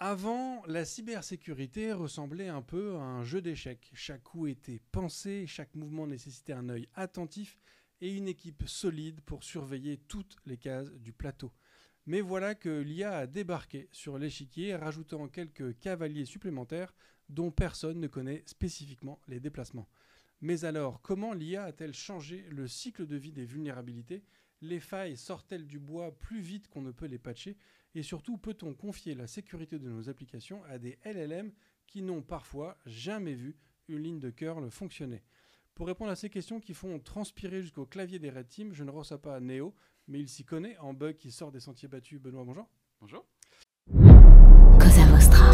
Avant, la cybersécurité ressemblait un peu à un jeu d'échecs. Chaque coup était pensé, chaque mouvement nécessitait un œil attentif et une équipe solide pour surveiller toutes les cases du plateau. Mais voilà que l'IA a débarqué sur l'échiquier, rajoutant quelques cavaliers supplémentaires dont personne ne connaît spécifiquement les déplacements. Mais alors, comment l'IA a-t-elle changé le cycle de vie des vulnérabilités ? Les failles sortent-elles du bois plus vite qu'on ne peut les patcher ? Et surtout, peut-on confier la sécurité de nos applications à des LLM qui n'ont parfois jamais vu une ligne de curl fonctionner ? Pour répondre à ces questions qui font transpirer jusqu'au clavier des Red Team, je ne reçois pas Néo, mais il s'y connaît en bug qui sort des sentiers battus. Benoît, bonjour. Bonjour. Cosa Vostra.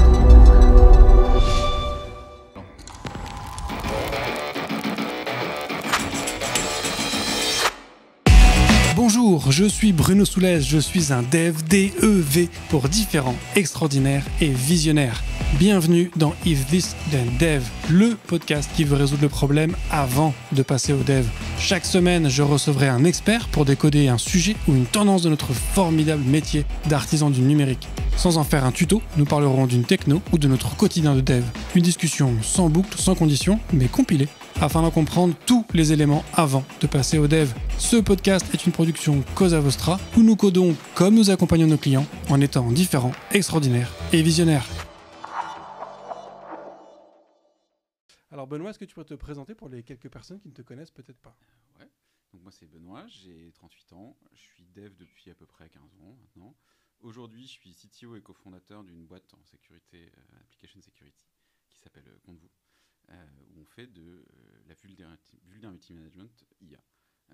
Bonjour, je suis Bruno Soulez, je suis un dev, D-E-V, pour différents, extraordinaires et visionnaires. Bienvenue dans If This Then Dev, le podcast qui veut résoudre le problème avant de passer au dev. Chaque semaine, je recevrai un expert pour décoder un sujet ou une tendance de notre formidable métier d'artisan du numérique. Sans en faire un tuto, nous parlerons d'une techno ou de notre quotidien de dev. Une discussion sans boucle, sans condition, mais compilée, afin d'en comprendre tous les éléments avant de passer au dev. Ce podcast est une production Cosa Vostra, où nous codons comme nous accompagnons nos clients, en étant différents, extraordinaires et visionnaires. Alors Benoît, est-ce que tu peux te présenter pour les quelques personnes qui ne te connaissent peut-être pas ? Ouais. Donc moi c'est Benoît, j'ai 38 ans, je suis dev depuis à peu près 15 ans maintenant. Aujourd'hui, je suis CTO et cofondateur d'une boîte en sécurité, application security, qui s'appelle Compte-vous, où on fait de la vulnerability management IA.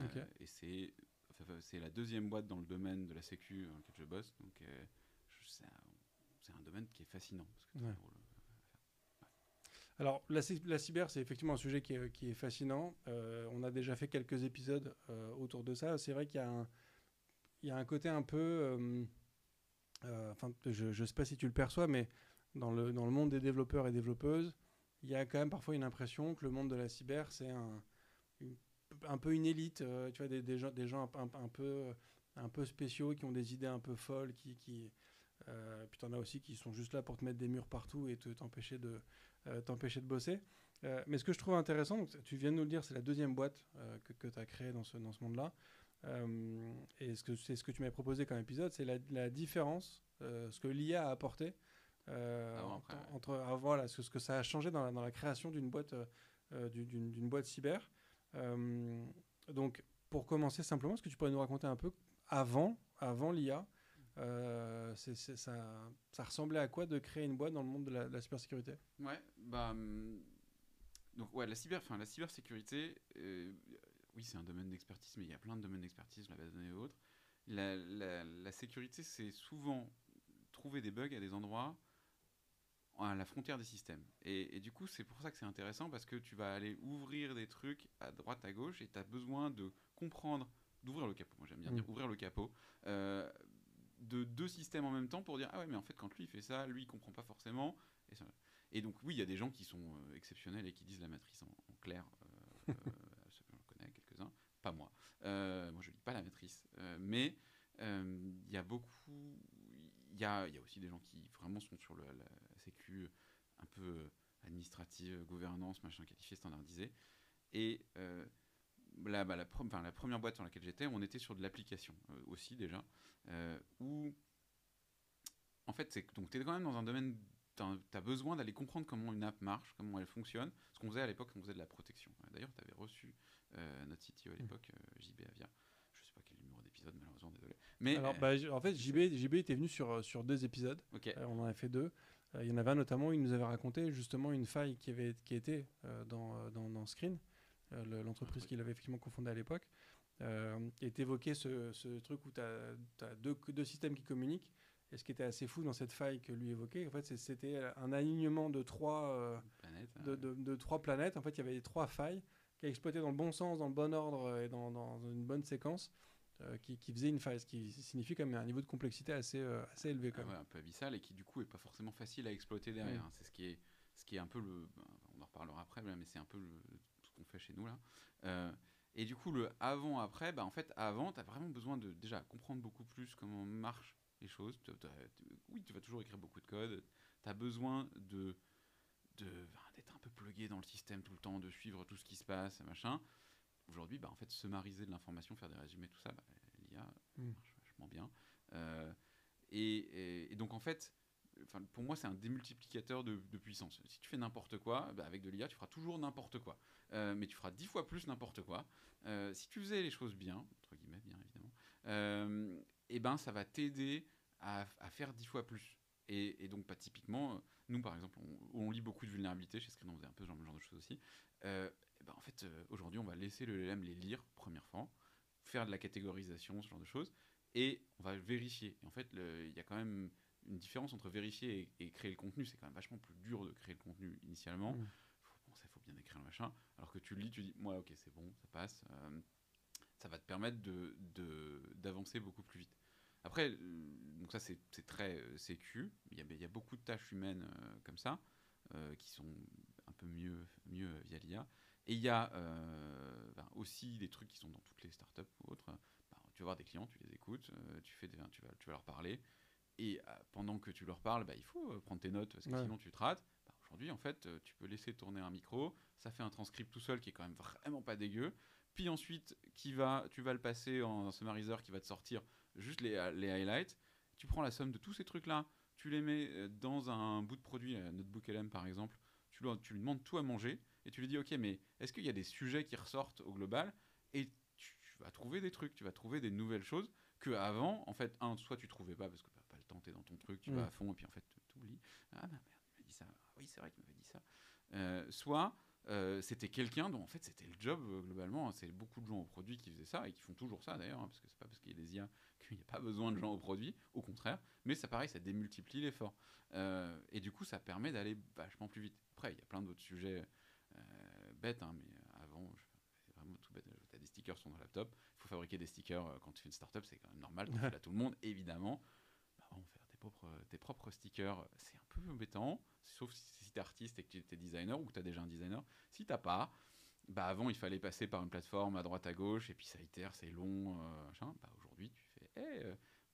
Okay. Et c'est la deuxième boîte dans le domaine de la sécu dans lequel je bosse, donc c'est un domaine qui est fascinant. Parce que Alors, la cyber, c'est effectivement un sujet qui est fascinant. On a déjà fait quelques épisodes autour de ça. C'est vrai qu'il y a un côté un peu... je ne sais pas si tu le perçois, mais dans le monde des développeurs et développeuses, il y a quand même parfois une impression que le monde de la cyber, c'est un peu une élite. Tu vois, des gens un peu spéciaux, qui ont des idées un peu folles, puis tu en as aussi qui sont juste là pour te mettre des murs partout et t'empêcher de bosser. Mais ce que je trouve intéressant, donc, tu viens de nous le dire, c'est la deuxième boîte que tu as créée dans ce monde-là. Et c'est ce que tu m'avais proposé comme épisode, c'est la différence, ce que l'IA a apporté voilà, ce que ça a changé dans la création d'une boîte, d'une boîte cyber. Donc, pour commencer simplement, est-ce que tu pourrais nous raconter un peu avant l'IA, ça ressemblait à quoi de créer une boîte dans le monde de la cybersécurité ? Ouais, donc ouais, la cybersécurité, oui, c'est un domaine d'expertise, mais il y a plein de domaines d'expertise, la base de données et autres. La sécurité, c'est souvent trouver des bugs à des endroits à la frontière des systèmes. Et du coup, c'est pour ça que c'est intéressant, parce que tu vas aller ouvrir des trucs à droite, à gauche, et tu as besoin de comprendre, d'ouvrir le capot. Moi, j'aime bien dire ouvrir le capot de deux systèmes en même temps pour dire, ah ouais, mais en fait, quand lui, il fait ça, lui, il comprend pas forcément. Et donc, oui, il y a des gens qui sont exceptionnels et qui disent la matrice en clair. J'en connais quelques-uns, pas moi. Moi, je lis pas la matrice. Mais il y a beaucoup... Il y a aussi des gens qui vraiment sont sur la sécu un peu administrative, gouvernance, machin, qualifié, standardisé. Et la première boîte sur laquelle j'étais, on était sur de l'application aussi déjà, où en fait, donc tu es quand même dans un domaine, tu as besoin d'aller comprendre comment une app marche, comment elle fonctionne. Ce qu'on faisait à l'époque, on faisait de la protection. D'ailleurs, tu avais reçu notre CTO à l'époque, JB Avia. Je sais pas quel numéro d'épisode, malheureusement, désolé. Mais, alors, en fait, JB était venu sur 2 épisodes. Okay. On en a fait 2. Il y en avait un notamment où il nous avait raconté justement une faille qui était dans Screen, l'entreprise qu'il avait effectivement confondée à l'époque. Et t'évoquais ce truc où tu as deux systèmes qui communiquent. Et ce qui était assez fou dans cette faille que lui évoquait, en fait, c'était un alignement de 3 planètes. De 3 planètes. En fait, il y avait 3 failles qui exploitaient dans le bon sens, dans le bon ordre et dans une bonne séquence. Qui faisait une faille, ce qui signifie quand même un niveau de complexité assez élevé. Quand même. Ouais, un peu abyssal et qui du coup est pas forcément facile à exploiter derrière. C'est ce qui est un peu on en reparlera après, mais c'est un peu ce qu'on fait chez nous là. Et du coup le avant-après, en fait avant t'as vraiment besoin de déjà comprendre beaucoup plus comment marchent les choses. Oui, tu vas toujours écrire beaucoup de code, tu as besoin d'être un peu plugué dans le système tout le temps, de suivre tout ce qui se passe, machin. Aujourd'hui, en fait, summariser de l'information, faire des résumés, tout ça, l'IA marche vachement bien. Et donc, en fait, pour moi, c'est un démultiplicateur de puissance. Si tu fais n'importe quoi, avec de l'IA, tu feras toujours n'importe quoi. Mais tu feras 10 fois plus n'importe quoi. Si tu faisais les choses bien, entre guillemets, bien évidemment, et ça va t'aider à faire 10 fois plus. Et donc, typiquement, nous, par exemple, on lit beaucoup de vulnérabilités. Chez Screen, on faisait un peu ce genre de choses aussi. En fait, aujourd'hui, on va laisser le LLM les lire, première fois, faire de la catégorisation, ce genre de choses, et on va vérifier. Et en fait, il y a quand même une différence entre vérifier et créer le contenu. C'est quand même vachement plus dur de créer le contenu initialement. Il faut bien écrire le machin. Alors que tu le lis, tu dis, moi, ok, c'est bon, ça passe. Ça va te permettre d'avancer beaucoup plus vite. Après, donc ça, c'est très sécu. Il y a beaucoup de tâches humaines comme ça, qui sont un peu mieux via l'IA. Et il y a aussi des trucs qui sont dans toutes les startups ou autres. Tu vas voir des clients, tu les écoutes, tu vas leur parler. Et pendant que tu leur parles, il faut prendre tes notes parce que sinon tu te rates. Aujourd'hui, en fait, tu peux laisser tourner un micro. Ça fait un transcript tout seul qui est quand même vraiment pas dégueu. Puis ensuite, tu vas le passer en summariseur qui va te sortir juste les highlights. Tu prends la somme de tous ces trucs-là, tu les mets dans un bout de produit, Notebook LM par exemple. Tu lui demandes tout à manger et tu lui dis ok, mais est-ce qu'il y a des sujets qui ressortent au global? Et tu vas trouver des trucs, tu vas trouver des nouvelles choses que avant, en fait, soit tu trouvais pas parce que pas le temps, t'es dans ton truc, tu vas à fond et puis en fait t'oublies. Ah merde, il m'a dit ça. Oui, c'est vrai qu'il m'avait dit ça. Soit c'était quelqu'un dont en fait c'était le job globalement. C'est beaucoup de gens au produit qui faisaient ça et qui font toujours ça d'ailleurs, parce que c'est pas parce qu'il y a des IA qu'il n'y a pas besoin de gens au produit, au contraire. Mais ça, pareil, ça démultiplie l'effort. Et du coup, ça permet d'aller vachement plus vite. Après, il y a plein d'autres sujets bêtes, mais avant, c'est vraiment tout bête. Tu as des stickers sur ton laptop. Il faut fabriquer des stickers quand tu fais une startup, c'est quand même normal. Quand tu l'as tout le monde, évidemment. Faire tes propres stickers, c'est un peu embêtant, sauf si tu es artiste et que tu es designer ou que tu as déjà un designer. Si tu n'as pas, avant il fallait passer par une plateforme à droite à gauche et puis ça itère, c'est long. Aujourd'hui tu fais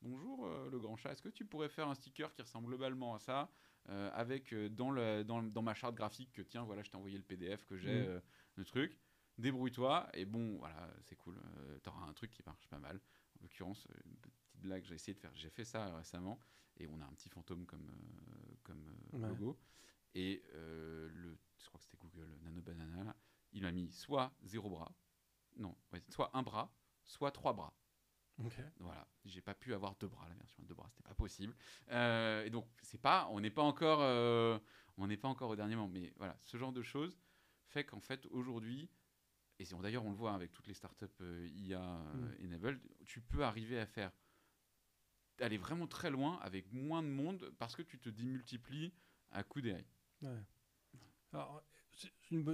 bonjour le grand chat, est-ce que tu pourrais faire un sticker qui ressemble globalement à ça avec dans ma charte graphique que tiens, voilà, je t'ai envoyé le PDF que j'ai, le truc. Débrouille-toi et bon, voilà, c'est cool. Tu auras un truc qui marche pas mal. En l'occurrence, une petite blague, j'ai fait ça récemment. Et on a un petit fantôme comme logo. Et je crois que c'était Google, Nano Banana, là, il m'a mis soit 0 bras, soit un bras, soit 3 bras. Okay. Voilà, j'ai pas pu avoir 2 bras, la version à 2 bras, c'était pas possible. Et donc, on n'est pas encore au dernier moment. Mais voilà, ce genre de choses fait qu'en fait, aujourd'hui, et d'ailleurs on le voit avec toutes les startups IA enabled, tu peux arriver à aller vraiment très loin avec moins de monde parce que tu te démultiplies à coup d'AI. Ouais. Alors,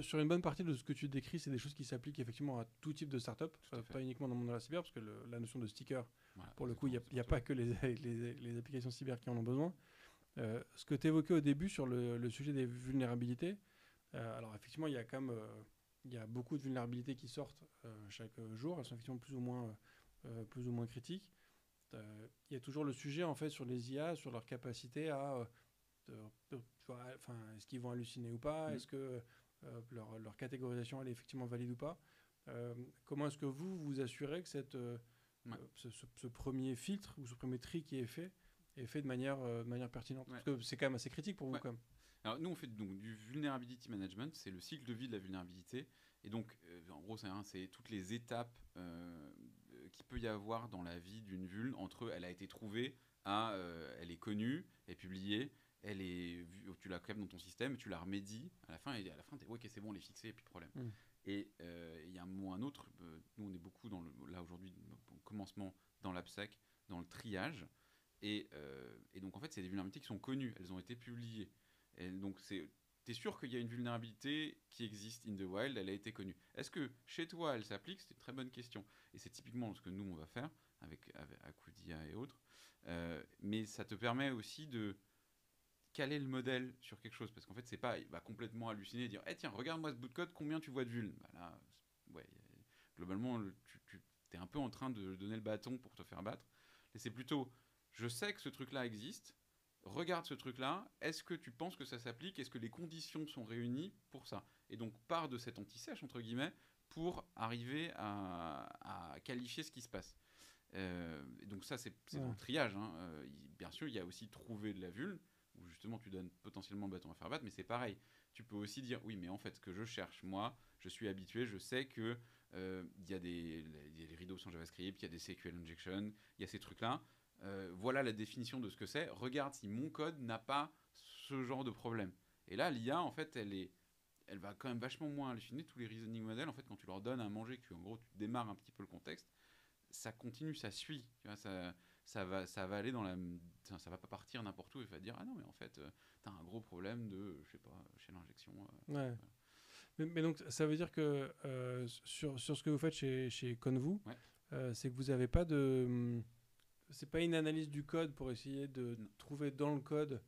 sur une bonne partie de ce que tu décris, c'est des choses qui s'appliquent effectivement à tout type de startup, pas uniquement dans le monde de la cyber, parce que la notion de sticker, voilà, pour le coup, il n'y a pas que les applications cyber qui en ont besoin. Ce que tu évoquais au début sur le sujet des vulnérabilités, alors effectivement, il y a beaucoup de vulnérabilités qui sortent chaque jour, elles sont effectivement plus ou moins critiques. Il y a toujours le sujet en fait sur les IA, sur leur capacité à est-ce qu'ils vont halluciner ou pas, est-ce que leur catégorisation elle est effectivement valide ou pas. Comment est-ce que vous assurez que ce premier filtre ou ce premier tri qui est fait de manière pertinente, parce que c'est quand même assez critique pour vous quand même. Alors nous on fait donc du vulnerability management, c'est le cycle de vie de la vulnérabilité, et donc en gros c'est toutes les étapes qu'il peut y avoir dans la vie d'une vulne, entre elle a été trouvée à elle est connue, elle est publiée, elle est vue, tu la crèves dans ton système, tu la remédies à la fin, et à la fin t'es ok, c'est bon, on est fixé, et puis problème. Et il y a un moment ou un autre, nous on est beaucoup là aujourd'hui au commencement dans l'AppSec, dans le triage, et donc en fait c'est des vulnérabilités qui sont connues, elles ont été publiées, et donc t'es sûr qu'il y a une vulnérabilité qui existe in the wild, elle a été connue. Est-ce que chez toi elle s'applique? C'est une très bonne question. Et c'est typiquement ce que nous on va faire avec Akudia et autres. Mais ça te permet aussi de caler le modèle sur quelque chose. Parce qu'en fait, c'est pas, il va complètement halluciner et dire tiens, regarde-moi ce bout de code, combien tu vois de vulnes? Là, globalement, tu es un peu en train de donner le bâton pour te faire battre. Et c'est plutôt, je sais que ce truc-là existe. regarde ce truc-là, est-ce que tu penses que ça s'applique? Est-ce que les conditions sont réunies pour ça? Et donc, pars de cet anti-sèche, entre guillemets, pour arriver à qualifier ce qui se passe. Et donc ça, c'est dans le triage. Hein. Bien sûr, il y a aussi trouver de la vulne, où justement tu donnes potentiellement le bâton à faire battre, mais c'est pareil. Tu peux aussi dire, oui, mais en fait, ce que je cherche, moi, je suis habitué, je sais que y a des rideaux sans JavaScript, il y a des SQL injection, il y a ces trucs-là. Voilà la définition de ce que c'est. Regarde si mon code n'a pas ce genre de problème. Et là, l'IA, en fait, elle va quand même vachement moins halluciner. Tous les reasoning models, en fait, quand tu leur donnes à manger, que en gros, tu démarres un petit peu le contexte, ça continue, ça suit. Tu vois, ça va aller dans la. Ça va pas partir n'importe où et va dire ah non, mais en fait, t'as un gros problème de, je sais pas, chez l'injection. Ouais. Voilà. Mais donc, ça veut dire que sur ce que vous faites chez Convu, Ouais. c'est que vous n'avez pas de. C'est pas une analyse du code pour essayer de trouver dans le code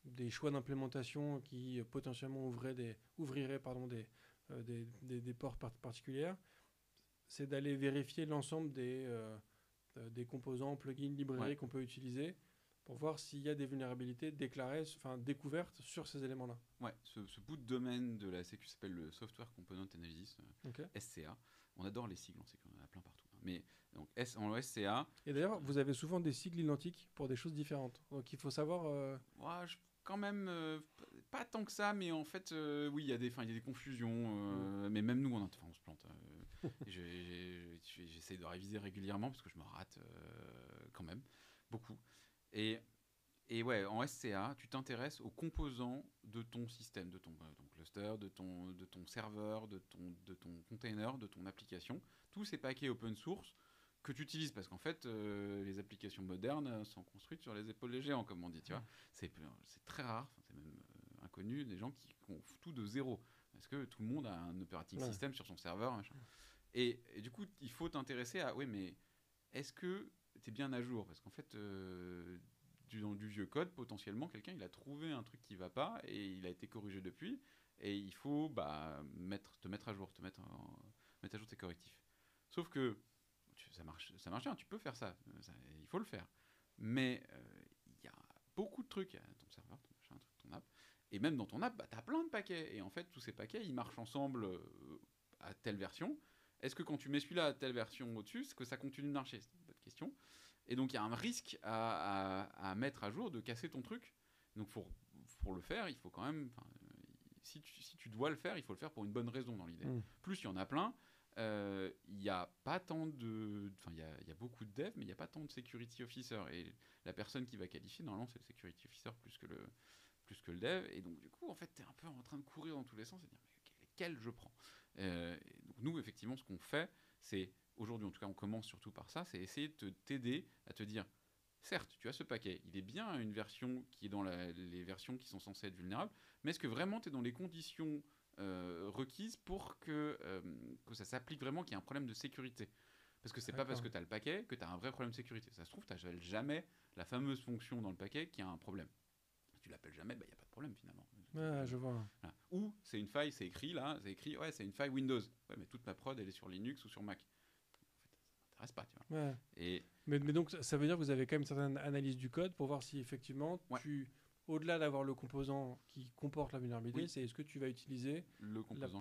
des choix d'implémentation qui potentiellement ouvriraient des portes particulières. C'est d'aller vérifier l'ensemble des composants, plugins, librairies qu'on peut utiliser pour voir s'il y a des vulnérabilités découvertes sur ces éléments-là. Ouais, ce bout de domaine de la sécu s'appelle le Software Component Analysis, SCA. On adore les sigles, on sait qu'on en a plein partout. Mais donc en SCA. Et d'ailleurs, vous avez souvent des sigles identiques pour des choses différentes. Donc il faut savoir. Ouais, quand même, pas tant que ça, mais en fait, oui, il y a des confusions. Mais même nous, on se plante. J'essaie de réviser régulièrement parce que je me rate quand même beaucoup. Et ouais, en SCA, tu t'intéresses aux composants de ton système, de ton cluster, de ton serveur, de ton container, de ton application. Tous ces paquets open source que tu utilises parce qu'en fait, les applications modernes sont construites sur les épaules des géants, comme on dit. Tu vois, c'est très rare, c'est même inconnu, des gens qui font tout de zéro. Parce que tout le monde a un operating system sur son serveur. Machin. Et du coup, il faut t'intéresser à, oui, mais est-ce que tu es bien à jour? Parce qu'en fait, dans du vieux code, potentiellement, quelqu'un il a trouvé un truc qui va pas et il a été corrigé depuis. Et il faut te mettre à jour, mettre à jour tes correctifs. Sauf que ça marche bien, tu peux faire ça, il faut le faire. Mais il y a beaucoup de trucs, ton serveur, ton machin, ton app. Et même dans ton app, tu as plein de paquets. Et en fait, tous ces paquets, ils marchent ensemble à telle version. Est-ce que quand tu mets celui-là à telle version au-dessus, est-ce que ça continue de marcher? C'est une bonne question. Et donc, il y a un risque à mettre à jour de casser ton truc. Donc, pour le faire, il faut quand même... Si tu dois le faire, il faut le faire pour une bonne raison dans l'idée. Plus il y en a plein, il n'y a pas tant de... Enfin, il y a beaucoup de devs, mais il n'y a pas tant de security officer. Et la personne qui va qualifier, normalement, c'est le security officer plus que le dev. Et donc, du coup, en fait, tu es un peu en train de courir dans tous les sens et de dire, mais quel je prends? Donc, nous, effectivement, ce qu'on fait, c'est... Aujourd'hui, en tout cas, on commence surtout par ça, c'est essayer de t'aider à te dire, certes, tu as ce paquet, il est bien une version qui est dans les versions qui sont censées être vulnérables, mais est-ce que vraiment tu es dans les conditions requises pour que ça s'applique vraiment, qu'il y a un problème de sécurité? Parce que c'est pas parce que tu as le paquet que tu as un vrai problème de sécurité. Ça se trouve, tu n'appelles jamais la fameuse fonction dans le paquet qui a un problème. Si tu l'appelles jamais, il n'y a pas de problème finalement. Je vois. Voilà. Ou c'est une faille, c'est écrit, ouais, c'est une faille Windows. Ouais, mais toute ma prod, elle est sur Linux ou sur Mac. Pas, tu vois. Ouais. Mais donc ça veut dire que vous avez quand même une certaine analyse du code pour voir si effectivement au-delà d'avoir le composant qui comporte la vulnérabilité, c'est est-ce que tu vas utiliser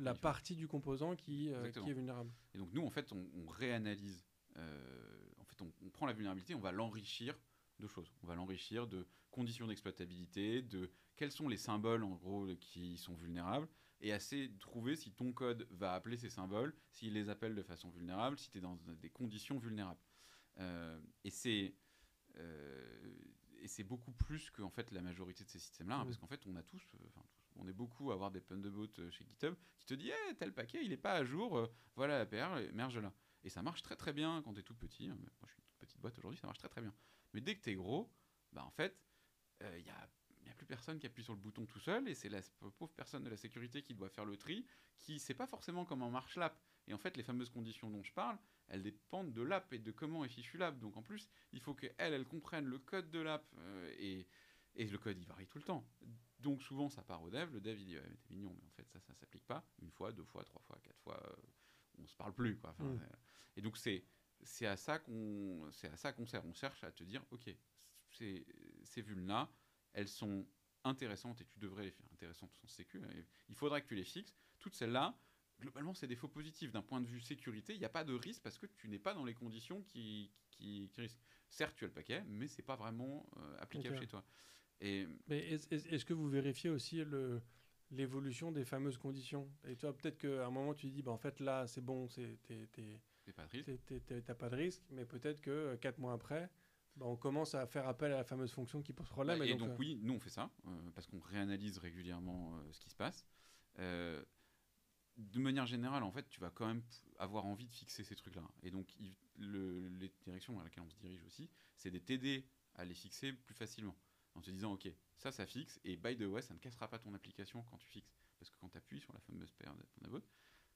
la partie du composant qui est vulnérable. Et donc nous en fait on réanalyse, en fait on prend la vulnérabilité, on va l'enrichir de choses. On va l'enrichir de conditions d'exploitabilité, de quels sont les symboles en gros qui sont vulnérables, et essayer de trouver si ton code va appeler ces symboles, s'il les appelle de façon vulnérable, si tu es dans des conditions vulnérables. Et c'est beaucoup plus que en fait, la majorité de ces systèmes-là, parce qu'en fait, on est beaucoup à avoir des Thunderbot chez GitHub qui te dit hey, tel paquet, il n'est pas à jour, voilà la PR, merge-la. Et ça marche très très bien quand tu es tout petit. Moi, je suis une toute petite boîte aujourd'hui, ça marche très très bien. Mais dès que tu es gros, en fait, il n'y a plus personne qui appuie sur le bouton tout seul, et c'est la pauvre personne de la sécurité qui doit faire le tri, qui ne sait pas forcément comment marche l'app. Et en fait, les fameuses conditions dont je parle, elles dépendent de l'app et de comment est fichu l'app. Donc en plus, il faut qu'elle comprenne le code de l'app, et le code, il varie tout le temps. Donc souvent, ça part au dev. Le dev, il dit, ouais, mais t'es mignon, mais en fait, ça s'applique pas. Une fois, deux fois, trois fois, quatre fois, on se parle plus, quoi. Et donc c'est à ça qu'on sert. On cherche à te dire, ok, ces vulnes-là, elles sont intéressantes et tu devrais les faire intéressantes au sens sécu. Et il faudra que tu les fixes. Toutes celles-là, globalement, c'est des faux positifs. D'un point de vue sécurité, il n'y a pas de risque parce que tu n'es pas dans les conditions qui risquent. Certes, tu as le paquet, mais c'est pas vraiment applicable chez toi. Et Mais est-ce que vous vérifiez aussi l'évolution des fameuses conditions? Et toi, peut-être qu'à un moment, tu te dis, bah, en fait, là, c'est bon, c'est pas de risque. t'as pas de risque, mais peut-être que 4 mois après, bah, on commence à faire appel à la fameuse fonction qui pose problème. Et donc, oui, nous, on fait ça, parce qu'on réanalyse régulièrement ce qui se passe. De manière générale, en fait, tu vas quand même avoir envie de fixer ces trucs-là. Et donc, les directions à laquelle on se dirige aussi, c'est de t'aider à les fixer plus facilement. En te disant, ok, ça fixe, et by the way, ça ne cassera pas ton application quand tu fixes. Parce que quand tu appuies sur la fameuse paire de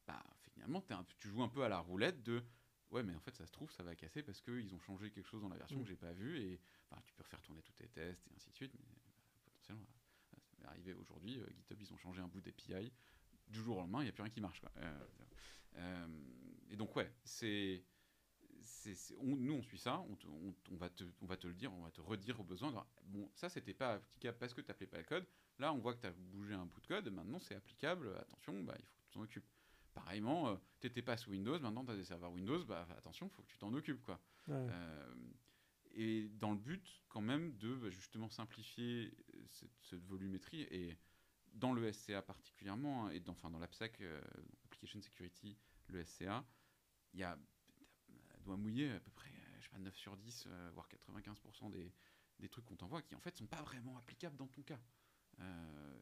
bah, finalement, tu joues un peu à la roulette de, ouais, mais en fait, ça se trouve, ça va casser parce qu'ils ont changé quelque chose dans la version que j'ai pas vue, et tu peux refaire tourner tous tes tests, et ainsi de suite, mais potentiellement, ça m'est arrivé aujourd'hui, GitHub, ils ont changé un bout d'API, du jour au lendemain, il n'y a plus rien qui marche, quoi. Et donc, ouais, nous, on suit ça, on va te le dire, on va te redire au besoin. Alors, bon, ça, c'était pas applicable parce que tu n'appelais pas le code. Là, on voit que tu as bougé un bout de code, maintenant, c'est applicable. Attention, bah, il faut que tu t'en occupes. Pareillement, tu n'étais pas sous Windows, maintenant, tu as des serveurs Windows, bah, attention, il faut que tu t'en occupes, quoi. Ouais. Et dans le but, quand même, de justement simplifier cette volumétrie, et dans le SCA particulièrement, et dans l'AppSec, Application Security, le SCA, il y a doigt mouillé à peu près, je sais pas, 9 sur 10, voire 95% des trucs qu'on t'envoie qui en fait sont pas vraiment applicables dans ton cas.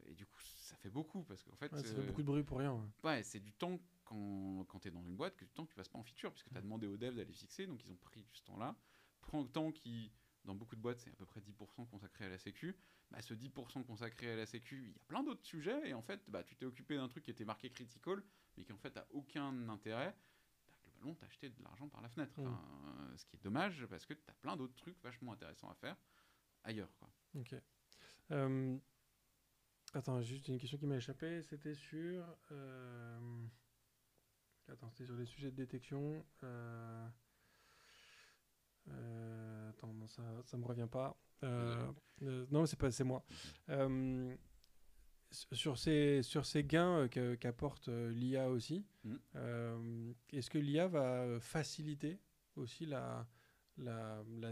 Et du coup, ça fait beaucoup parce qu'en fait. Ouais, ça fait beaucoup de bruit pour rien. Ouais, c'est du temps quand tu es dans une boîte, que du temps que tu passes pas en feature, puisque tu as demandé aux devs d'aller fixer, donc ils ont pris ce temps-là. Prends le temps qui, dans beaucoup de boîtes, c'est à peu près 10% consacré à la sécu. Bah, ce 10% consacré à la sécu, il y a plein d'autres sujets, et en fait, bah, tu t'es occupé d'un truc qui était marqué critical, mais qui en fait a aucun intérêt. Globalement, t'as acheté de l'argent par la fenêtre. Ce qui est dommage, parce que t'as plein d'autres trucs vachement intéressants à faire ailleurs, quoi. Ok. Attends, juste une question qui m'a échappé. C'était sur. C'était sur les sujets de détection. Attends, non, ça me revient pas. Non, c'est moi. Sur ces gains qu'apporte l'IA aussi, est-ce que l'IA va faciliter aussi la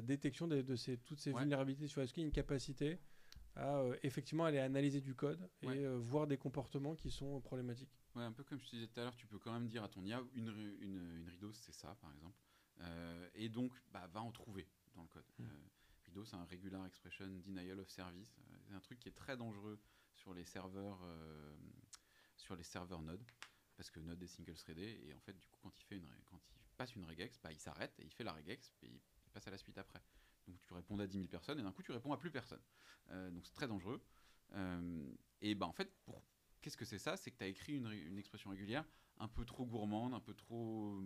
détection de toutes ces vulnérabilités? Est-ce qu'il y a une capacité à effectivement aller analyser du code et voir des comportements qui sont problématiques? Ouais, un peu comme je te disais tout à l'heure, tu peux quand même dire à ton IA, une RIDOS, c'est ça, par exemple. Et donc, bah, va en trouver dans le code. RIDOS, c'est un Regular Expression Denial of Service. C'est un truc qui est très dangereux sur les serveurs Node, parce que Node est single-threadé, et en fait, du coup, quand il passe une regex, bah, il s'arrête, et il fait la regex, et il passe à la suite après. Donc tu réponds à 10 000 personnes, et d'un coup, tu réponds à plus personne. Donc c'est très dangereux. Et bah, en fait, qu'est-ce que c'est ça? C'est que tu as écrit une expression régulière un peu trop gourmande, un peu trop,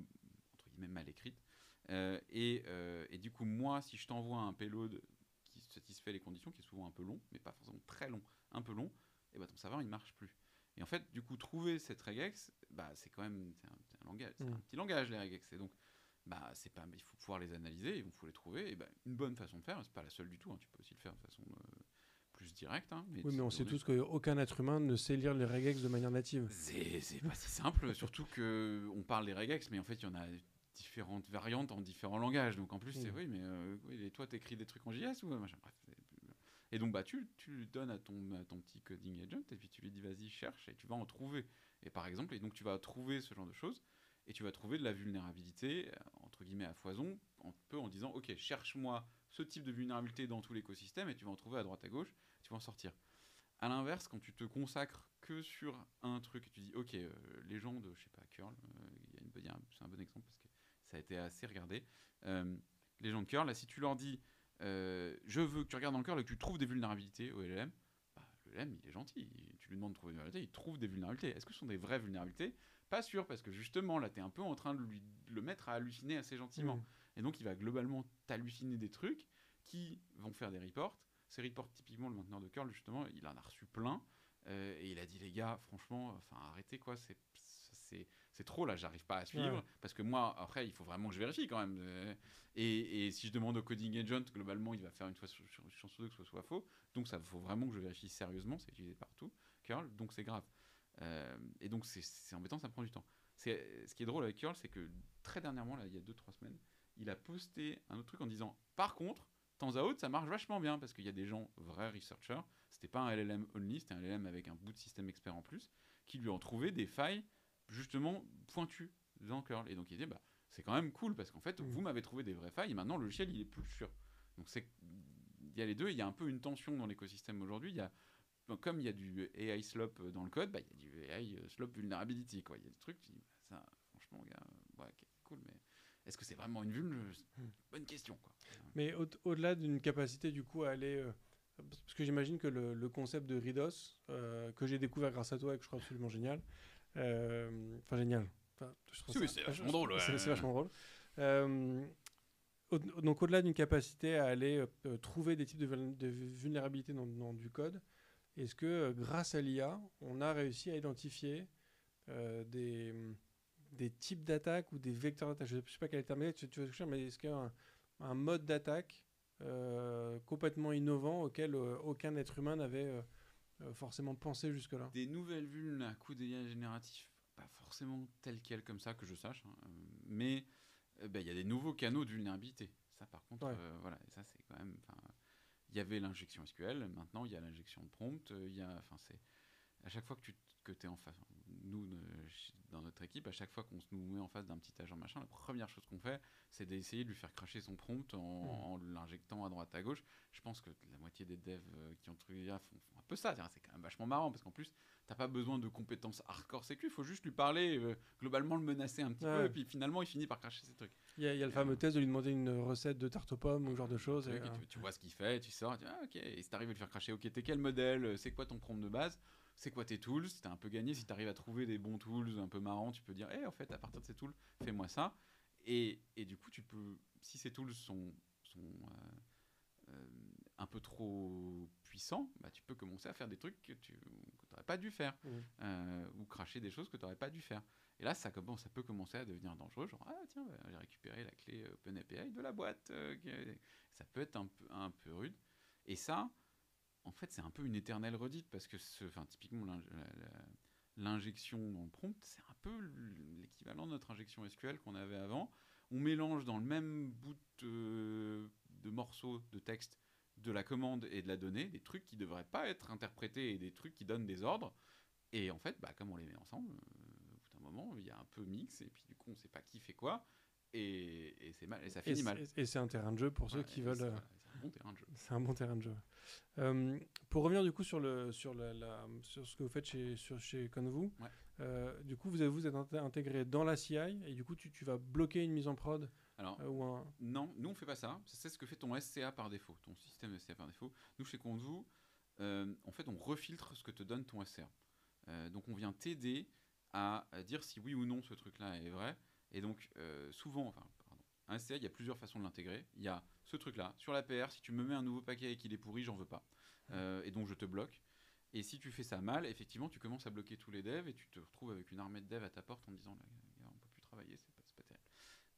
entre guillemets, mal écrite. Et du coup, moi, si je t'envoie un payload qui satisfait les conditions, qui est souvent un peu long, mais pas forcément très long, un peu long, et bah, ton serveur, il marche plus. Et en fait, du coup, trouver cette regex, bah, c'est quand même un langage, c'est un petit langage, les regex. Et donc, bah, il faut pouvoir les analyser, il faut les trouver. Et bah, une bonne façon de faire, c'est pas la seule du tout, hein, tu peux aussi le faire de façon plus directe. Hein, mais on sait tous qu'aucun être humain ne sait lire les regex de manière native. C'est pas si simple, surtout qu'on parle des regex, mais en fait, il y en a différentes variantes en différents langages. Donc en plus, c'est oui, mais et toi, t'écris des trucs en JS ou machin, bref. Et donc, bah, tu le donnes à ton petit coding agent, et puis tu lui dis, vas-y, cherche, et tu vas en trouver. Et par exemple, et donc tu vas trouver ce genre de choses, et tu vas trouver de la vulnérabilité, entre guillemets, à foison, en disant, ok, cherche-moi ce type de vulnérabilité dans tout l'écosystème, et tu vas en trouver à droite à gauche, tu vas en sortir. À l'inverse, quand tu te consacres que sur un truc, et tu dis, ok, les gens de, je sais pas, Curl, c'est un bon exemple, parce que ça a été assez regardé, les gens de Curl, là, si tu leur dis, je veux que tu regardes dans le Curl et que tu trouves des vulnérabilités au LLM, bah, le LLM, il est gentil, tu lui demandes de trouver des vulnérabilités, il trouve des vulnérabilités. Est-ce que ce sont des vraies vulnérabilités? Pas sûr, parce que justement, là, tu es un peu en train de le mettre à halluciner assez gentiment. Et donc, il va globalement t'halluciner des trucs qui vont faire des reports. Ces reports, typiquement, le mainteneur de curl, justement, il en a reçu plein. Et il a dit, les gars, franchement, arrêtez, quoi, c'est trop là, j'arrive pas à suivre. Ouais. Parce que moi, après, il faut vraiment que je vérifie quand même. Et si je demande au coding agent, globalement, il va faire une fois sur deux que ce soit faux. Donc ça faut vraiment que je vérifie sérieusement, c'est utilisé partout, curl, donc c'est grave. Et donc c'est embêtant, ça prend du temps. Ce qui est drôle avec curl, c'est que très dernièrement, là, il y a 2-3 semaines, il a posté un autre truc en disant par contre, temps à autre, ça marche vachement bien parce qu'il y a des gens, vrais researchers, c'était pas un LLM only, c'était un LLM avec un bout de système expert en plus, qui lui ont trouvé des failles justement pointues dans curl. Et donc il dit bah c'est quand même cool parce qu'en fait vous m'avez trouvé des vraies failles et maintenant le logiciel il est plus sûr. Donc il y a les deux, il y a un peu une tension dans l'écosystème aujourd'hui. Il y a comme il y a du AI slope dans le code, bah, il y a du AI slope vulnerability. Quoi. Il y a des trucs, tu dis, bah, ça, franchement, gars, ouais, okay, cool, mais est-ce que c'est vraiment une vulne? Bonne question. Quoi. Mais au-delà d'une capacité, du coup, à aller... parce que j'imagine que le concept de Ridos, que j'ai découvert grâce à toi et que je trouve absolument génial, enfin génial, c'est vachement drôle. Ouais. C'est vachement drôle. Donc au-delà d'une capacité à aller trouver des types de vulnérabilités dans du code, est-ce que grâce à l'IA, on a réussi à identifier des types d'attaques ou des vecteurs d'attaque? Je ne sais pas quel est le terme, tu vas toucher, mais est-ce qu'il y a un mode d'attaque complètement innovant auquel aucun être humain n'avait forcément pensé jusque-là? Des nouvelles vulnes à coup d'IA génératif, pas forcément telles quelles comme ça que je sache, hein, mais il y a des nouveaux canaux de vulnérabilité. Ça par contre, ouais. voilà, ça c'est quand même... Il y avait l'injection SQL, maintenant il y a l'injection de prompt, c'est à chaque fois que tu es en face, nous dans notre équipe, à chaque fois qu'on nous met en face d'un petit agent machin, la première chose qu'on fait, c'est d'essayer de lui faire cracher son prompt en l'injectant à droite à gauche. Je pense que la moitié des devs qui ont trouvé l'IA font un peu ça. C'est quand même vachement marrant parce qu'en plus, t'as pas besoin de compétences hardcore sécu, il faut juste lui parler, globalement le menacer un petit peu, et puis finalement il finit par cracher ses trucs. Il y a le fameux test de lui demander une recette de tarte aux pommes ou ce genre de choses. Et tu vois ce qu'il fait, tu sors, tu dis, ok, et si t'arrives à le faire cracher, ok, t'es quel modèle, c'est quoi ton prompt de base, c'est quoi tes tools, t'as un peu gagné, si t'arrives à trouver des bons tools un peu marrants, tu peux dire, en fait, à partir de ces tools, fais-moi ça, et du coup, tu peux, si ces tools sont un peu trop puissants, bah, tu peux commencer à faire des trucs que tu n'aurais pas dû faire, ou cracher des choses que tu n'aurais pas dû faire. Et là, ça peut commencer à devenir dangereux, genre, ah tiens, j'ai récupéré la clé OpenAPI de la boîte, ça peut être un peu rude. Et ça, en fait, c'est un peu une éternelle redite, parce que typiquement, l'injection dans le prompt, c'est un peu l'équivalent de notre injection SQL qu'on avait avant. On mélange dans le même bout de morceaux de texte de la commande et de la donnée des trucs qui ne devraient pas être interprétés et des trucs qui donnent des ordres. Et en fait, comme on les met ensemble, au bout d'un moment, il y a un peu mix et puis du coup, on ne sait pas qui fait quoi. Et c'est mal, et ça finit mal. Et c'est un terrain de jeu pour ceux qui veulent... C'est un bon terrain de jeu. C'est un bon terrain de jeu. Pour revenir du coup sur ce que vous faites chez Convoo, du coup vous êtes intégré dans la CI et du coup tu vas bloquer une mise en prod. Alors, non, nous on fait pas ça. C'est ce que fait ton SCA par défaut, ton système SCA par défaut. Nous chez Convoo, en fait on refiltre ce que te donne ton SCA. Donc on vient t'aider à dire si oui ou non ce truc-là est vrai. Et donc souvent, un SCA, il y a plusieurs façons de l'intégrer. Il y a ce truc-là, sur la PR, si tu me mets un nouveau paquet et qu'il est pourri, j'en veux pas. Et donc je te bloque. Et si tu fais ça mal, effectivement, tu commences à bloquer tous les devs et tu te retrouves avec une armée de devs à ta porte en disant, on peut plus travailler, c'est pas terrible.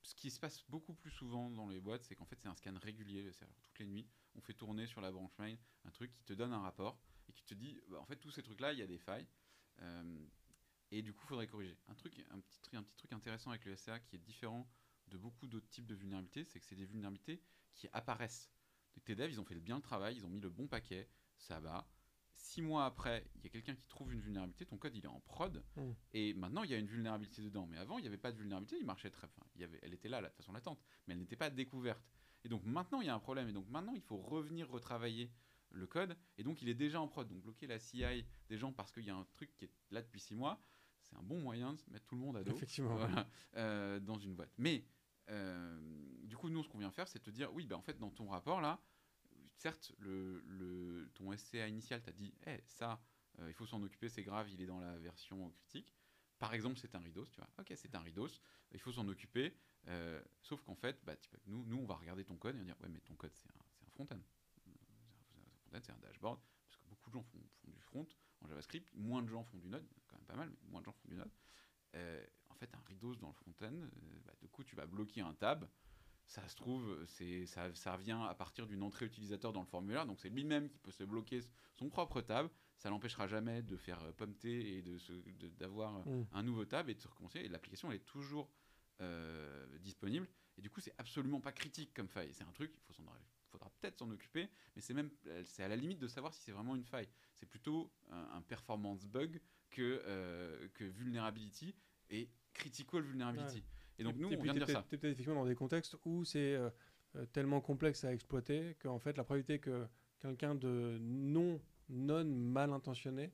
Ce qui se passe beaucoup plus souvent dans les boîtes, c'est qu'en fait c'est un scan régulier, c'est-à-dire toutes les nuits, on fait tourner sur la branch main un truc qui te donne un rapport et qui te dit, en fait tous ces trucs-là, il y a des failles. Et du coup, il faudrait corriger. Un petit truc intéressant avec le SCA qui est différent de beaucoup d'autres types de vulnérabilités, c'est que c'est des vulnérabilités qui apparaissent. Tes devs, ils ont fait bien le travail, ils ont mis le bon paquet, ça va. 6 mois après, il y a quelqu'un qui trouve une vulnérabilité, ton code il est en prod, et maintenant il y a une vulnérabilité dedans. Mais avant, il n'y avait pas de vulnérabilité, il marchait elle était là de façon latente, mais elle n'était pas découverte. Et donc maintenant, il y a un problème, et donc maintenant, il faut revenir retravailler le code, et donc il est déjà en prod. Donc bloquer la CI des gens parce qu'il y a un truc qui est là depuis 6 mois, c'est un bon moyen de mettre tout le monde à dos. Effectivement. Voilà, dans une boîte. Mais du coup, nous, ce qu'on vient faire, c'est te dire, oui, en fait, dans ton rapport, là, certes, ton SCA initial t'a dit, ça, il faut s'en occuper, c'est grave, il est dans la version critique. Par exemple, c'est un Ridos, tu vois. Ok, c'est un Ridos, il faut s'en occuper. Sauf qu'en fait, nous, on va regarder ton code et on va dire, ouais, mais ton code, c'est un front-end. C'est un dashboard, parce que beaucoup de gens font du front en JavaScript, moins de gens font du Node, quand même pas mal, mais moins de gens font du Node. En fait, un rideau dans le front-end, du coup, tu vas bloquer un tab. Ça se trouve, ça vient à partir d'une entrée utilisateur dans le formulaire, donc c'est lui-même qui peut se bloquer son propre tab. Ça l'empêchera jamais de faire pumter et d'avoir un nouveau tab et de se recommencer. Et l'application, elle est toujours disponible. Et du coup, c'est absolument pas critique comme faille. C'est un truc, faudra peut-être s'en occuper, mais c'est à la limite de savoir si c'est vraiment une faille. C'est plutôt un performance bug que vulnerability et critical vulnerability. Ouais. Et donc nous, on vient de dire ça. T'es peut-être effectivement dans des contextes où c'est tellement complexe à exploiter qu'en fait la probabilité que quelqu'un de non mal intentionné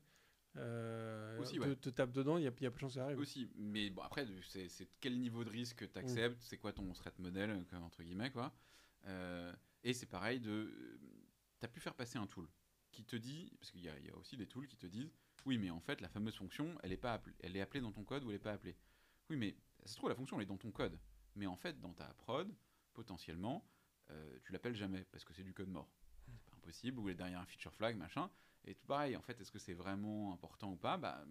Aussi, ouais. te tape dedans, il y a peu de chances que ça arrive. Aussi, mais bon, après, c'est quel niveau de risque tu acceptes, c'est quoi ton threat model, entre guillemets, quoi. Et c'est pareil, tu as pu faire passer un tool qui te dit, parce qu'il y a aussi des tools qui te disent, oui, mais en fait, la fameuse fonction, elle est appelée dans ton code ou elle n'est pas appelée. Oui, mais ça se trouve, la fonction, elle est dans ton code. Mais en fait, dans ta prod, potentiellement, tu l'appelles jamais, parce que c'est du code mort. C'est pas impossible, ou elle est derrière un feature flag, machin. Et tout pareil, en fait, est-ce que c'est vraiment important ou pas ?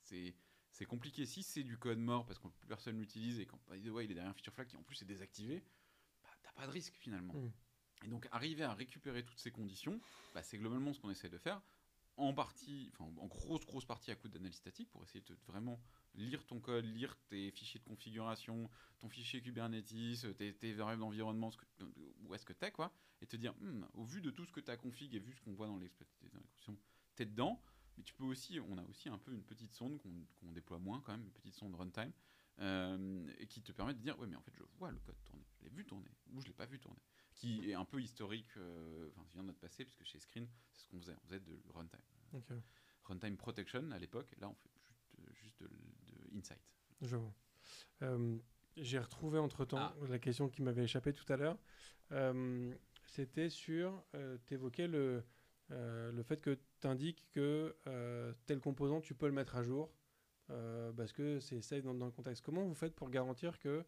C'est compliqué. Si c'est du code mort, parce que plus personne l'utilise, et quand il est derrière un feature flag qui en plus est désactivé, t'as pas de risque finalement. Et donc arriver à récupérer toutes ces conditions, c'est globalement ce qu'on essaie de faire, en grosse partie à coup d'analyse statique, pour essayer de vraiment lire ton code, lire tes fichiers de configuration, ton fichier Kubernetes, tes variables d'environnement, où est-ce que t'es, quoi, et te dire, au vu de tout ce que t'as config et vu ce qu'on voit dans l'exploitation, t'es dedans. Mais tu peux aussi, on a aussi un peu une petite sonde qu'on déploie moins quand même, une petite sonde runtime, et qui te permet de dire, ouais, mais en fait, je vois le code tourner, je l'ai vu tourner, ou je l'ai pas vu tourner. Qui est un peu historique, qui vient de notre passé, puisque chez Screen, c'est ce qu'on faisait. On faisait de runtime. Okay. Runtime protection à l'époque, là, on fait juste de insight. Je vois. J'ai retrouvé entre-temps la question qui m'avait échappé tout à l'heure. C'était sur, tu évoquais le fait que tu indiques que tel composant, tu peux le mettre à jour parce que c'est safe dans le contexte. Comment vous faites pour garantir que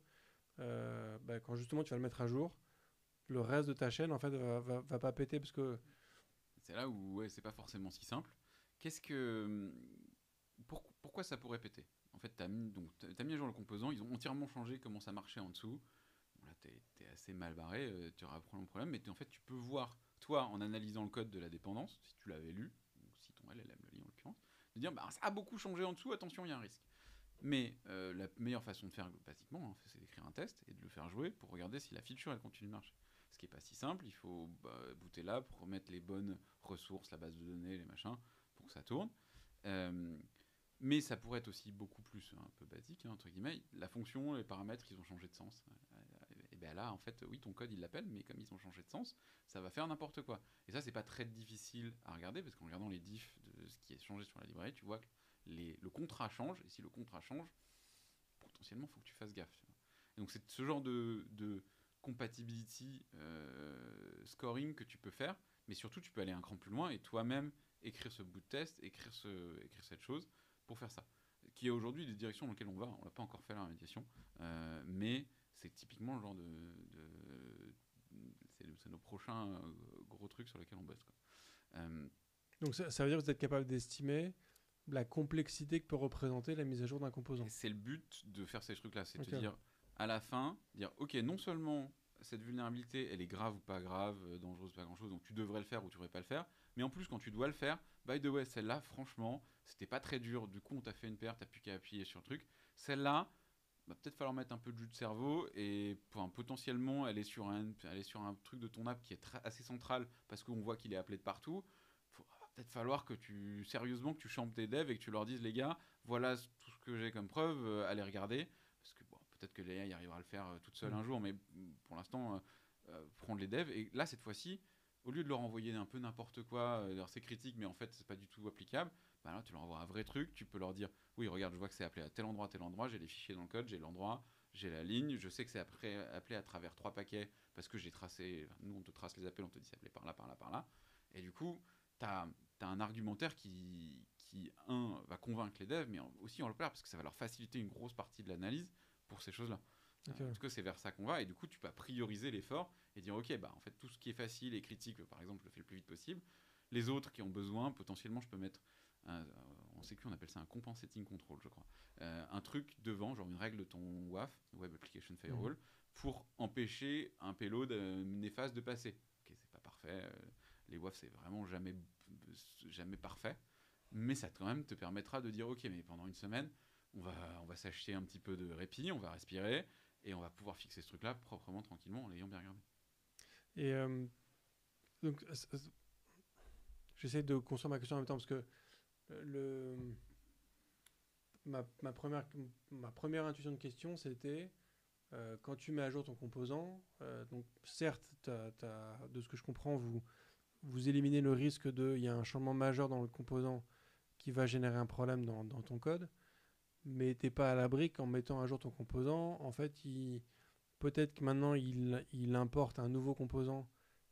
quand justement tu vas le mettre à jour, le reste de ta chaîne en fait va pas péter parce que... C'est là où c'est pas forcément si simple. Pourquoi ça pourrait péter ? En fait, t'as mis à jour le composant, ils ont entièrement changé comment ça marchait en dessous. Bon, là, t'es assez mal barré, tu auras un problème, mais en fait, tu peux voir, toi, en analysant le code de la dépendance, si tu l'avais lu, ou si ton LLM le lit en l'occurrence, de dire, ça a beaucoup changé en dessous, attention, il y a un risque. Mais la meilleure façon de faire, basiquement, c'est d'écrire un test et de le faire jouer pour regarder si la feature, elle continue de marcher. Ce qui n'est pas si simple, il faut booter là pour remettre les bonnes ressources, la base de données, les machins, pour que ça tourne. Mais ça pourrait être aussi beaucoup plus un peu basique, entre guillemets. La fonction, les paramètres, ils ont changé de sens. Et bien là, en fait, oui, ton code, il l'appelle, mais comme ils ont changé de sens, ça va faire n'importe quoi. Et ça, c'est pas très difficile à regarder, parce qu'en regardant les diffs de ce qui est changé sur la librairie, tu vois que le contrat change, et si le contrat change, potentiellement, il faut que tu fasses gaffe. Et donc, c'est ce genre de compatibility scoring que tu peux faire, mais surtout, tu peux aller un cran plus loin et toi-même écrire ce bout de test, écrire cette chose pour faire ça. Qui est aujourd'hui des directions dans lesquelles on va. On l'a pas encore fait la médiation, mais c'est typiquement le genre c'est nos prochains gros trucs sur lesquels on bosse, quoi. Donc ça veut dire que vous êtes capable d'estimer la complexité que peut représenter la mise à jour d'un composant. C'est le but de faire ces trucs-là, c'est de te dire à la fin, ok, non seulement cette vulnérabilité, elle est grave ou pas grave, dangereuse ou pas grand-chose, donc tu devrais le faire ou tu devrais pas le faire, mais en plus quand tu dois le faire, by the way, celle-là, franchement, c'était pas très dur, du coup on t'a fait une paire, t'as plus qu'à appuyer sur le truc, celle-là, va peut-être falloir mettre un peu de jus de cerveau, et potentiellement elle est sur un truc de ton app qui est assez central, parce qu'on voit qu'il est appelé de partout, va peut-être falloir que tu champes tes devs et que tu leur dises, les gars, voilà tout ce que j'ai comme preuve, allez regarder, parce que peut-être que l'AI arrivera à le faire toute seule un jour, mais pour l'instant, prendre les devs. Et là, cette fois-ci, au lieu de leur envoyer un peu n'importe quoi, c'est critique, mais en fait, c'est pas du tout applicable, là, tu leur envoies un vrai truc, tu peux leur dire, oui, regarde, je vois que c'est appelé à tel endroit, j'ai les fichiers dans le code, j'ai l'endroit, j'ai la ligne, je sais que c'est appelé à travers 3 paquets, parce que j'ai tracé, nous, on te trace les appels, on te dit c'est appelé par là, et du coup, t'as un argumentaire qui va convaincre les devs, mais aussi en le plaire, parce que ça va leur faciliter une grosse partie de l'analyse pour ces choses-là. Okay. En tout cas, c'est vers ça qu'on va, et du coup, tu peux prioriser l'effort et dire, ok, en fait, tout ce qui est facile et critique, par exemple, je le fais le plus vite possible. Les autres qui ont besoin, potentiellement, je peux mettre, en sécu, on appelle ça un compensating control, je crois. Un truc devant, genre une règle de ton WAF, Web Application Firewall, pour empêcher un payload néfaste de passer. Ok, c'est pas parfait. Les WAF, c'est vraiment jamais parfait. Mais ça quand même te permettra de dire, ok, mais pendant une semaine, on va s'acheter un petit peu de répit, on va respirer, et on va pouvoir fixer ce truc-là proprement, tranquillement, en l'ayant bien regardé. Et donc, j'essaie de construire ma question en même temps parce que ma première intuition de question, c'était quand tu mets à jour ton composant, donc certes, de ce que je comprends, vous éliminez le risque il y a un changement majeur dans le composant qui va générer un problème dans ton code, mais tu n'es pas à l'abri qu'en mettant à jour ton composant, en fait, peut-être que maintenant, il importe un nouveau composant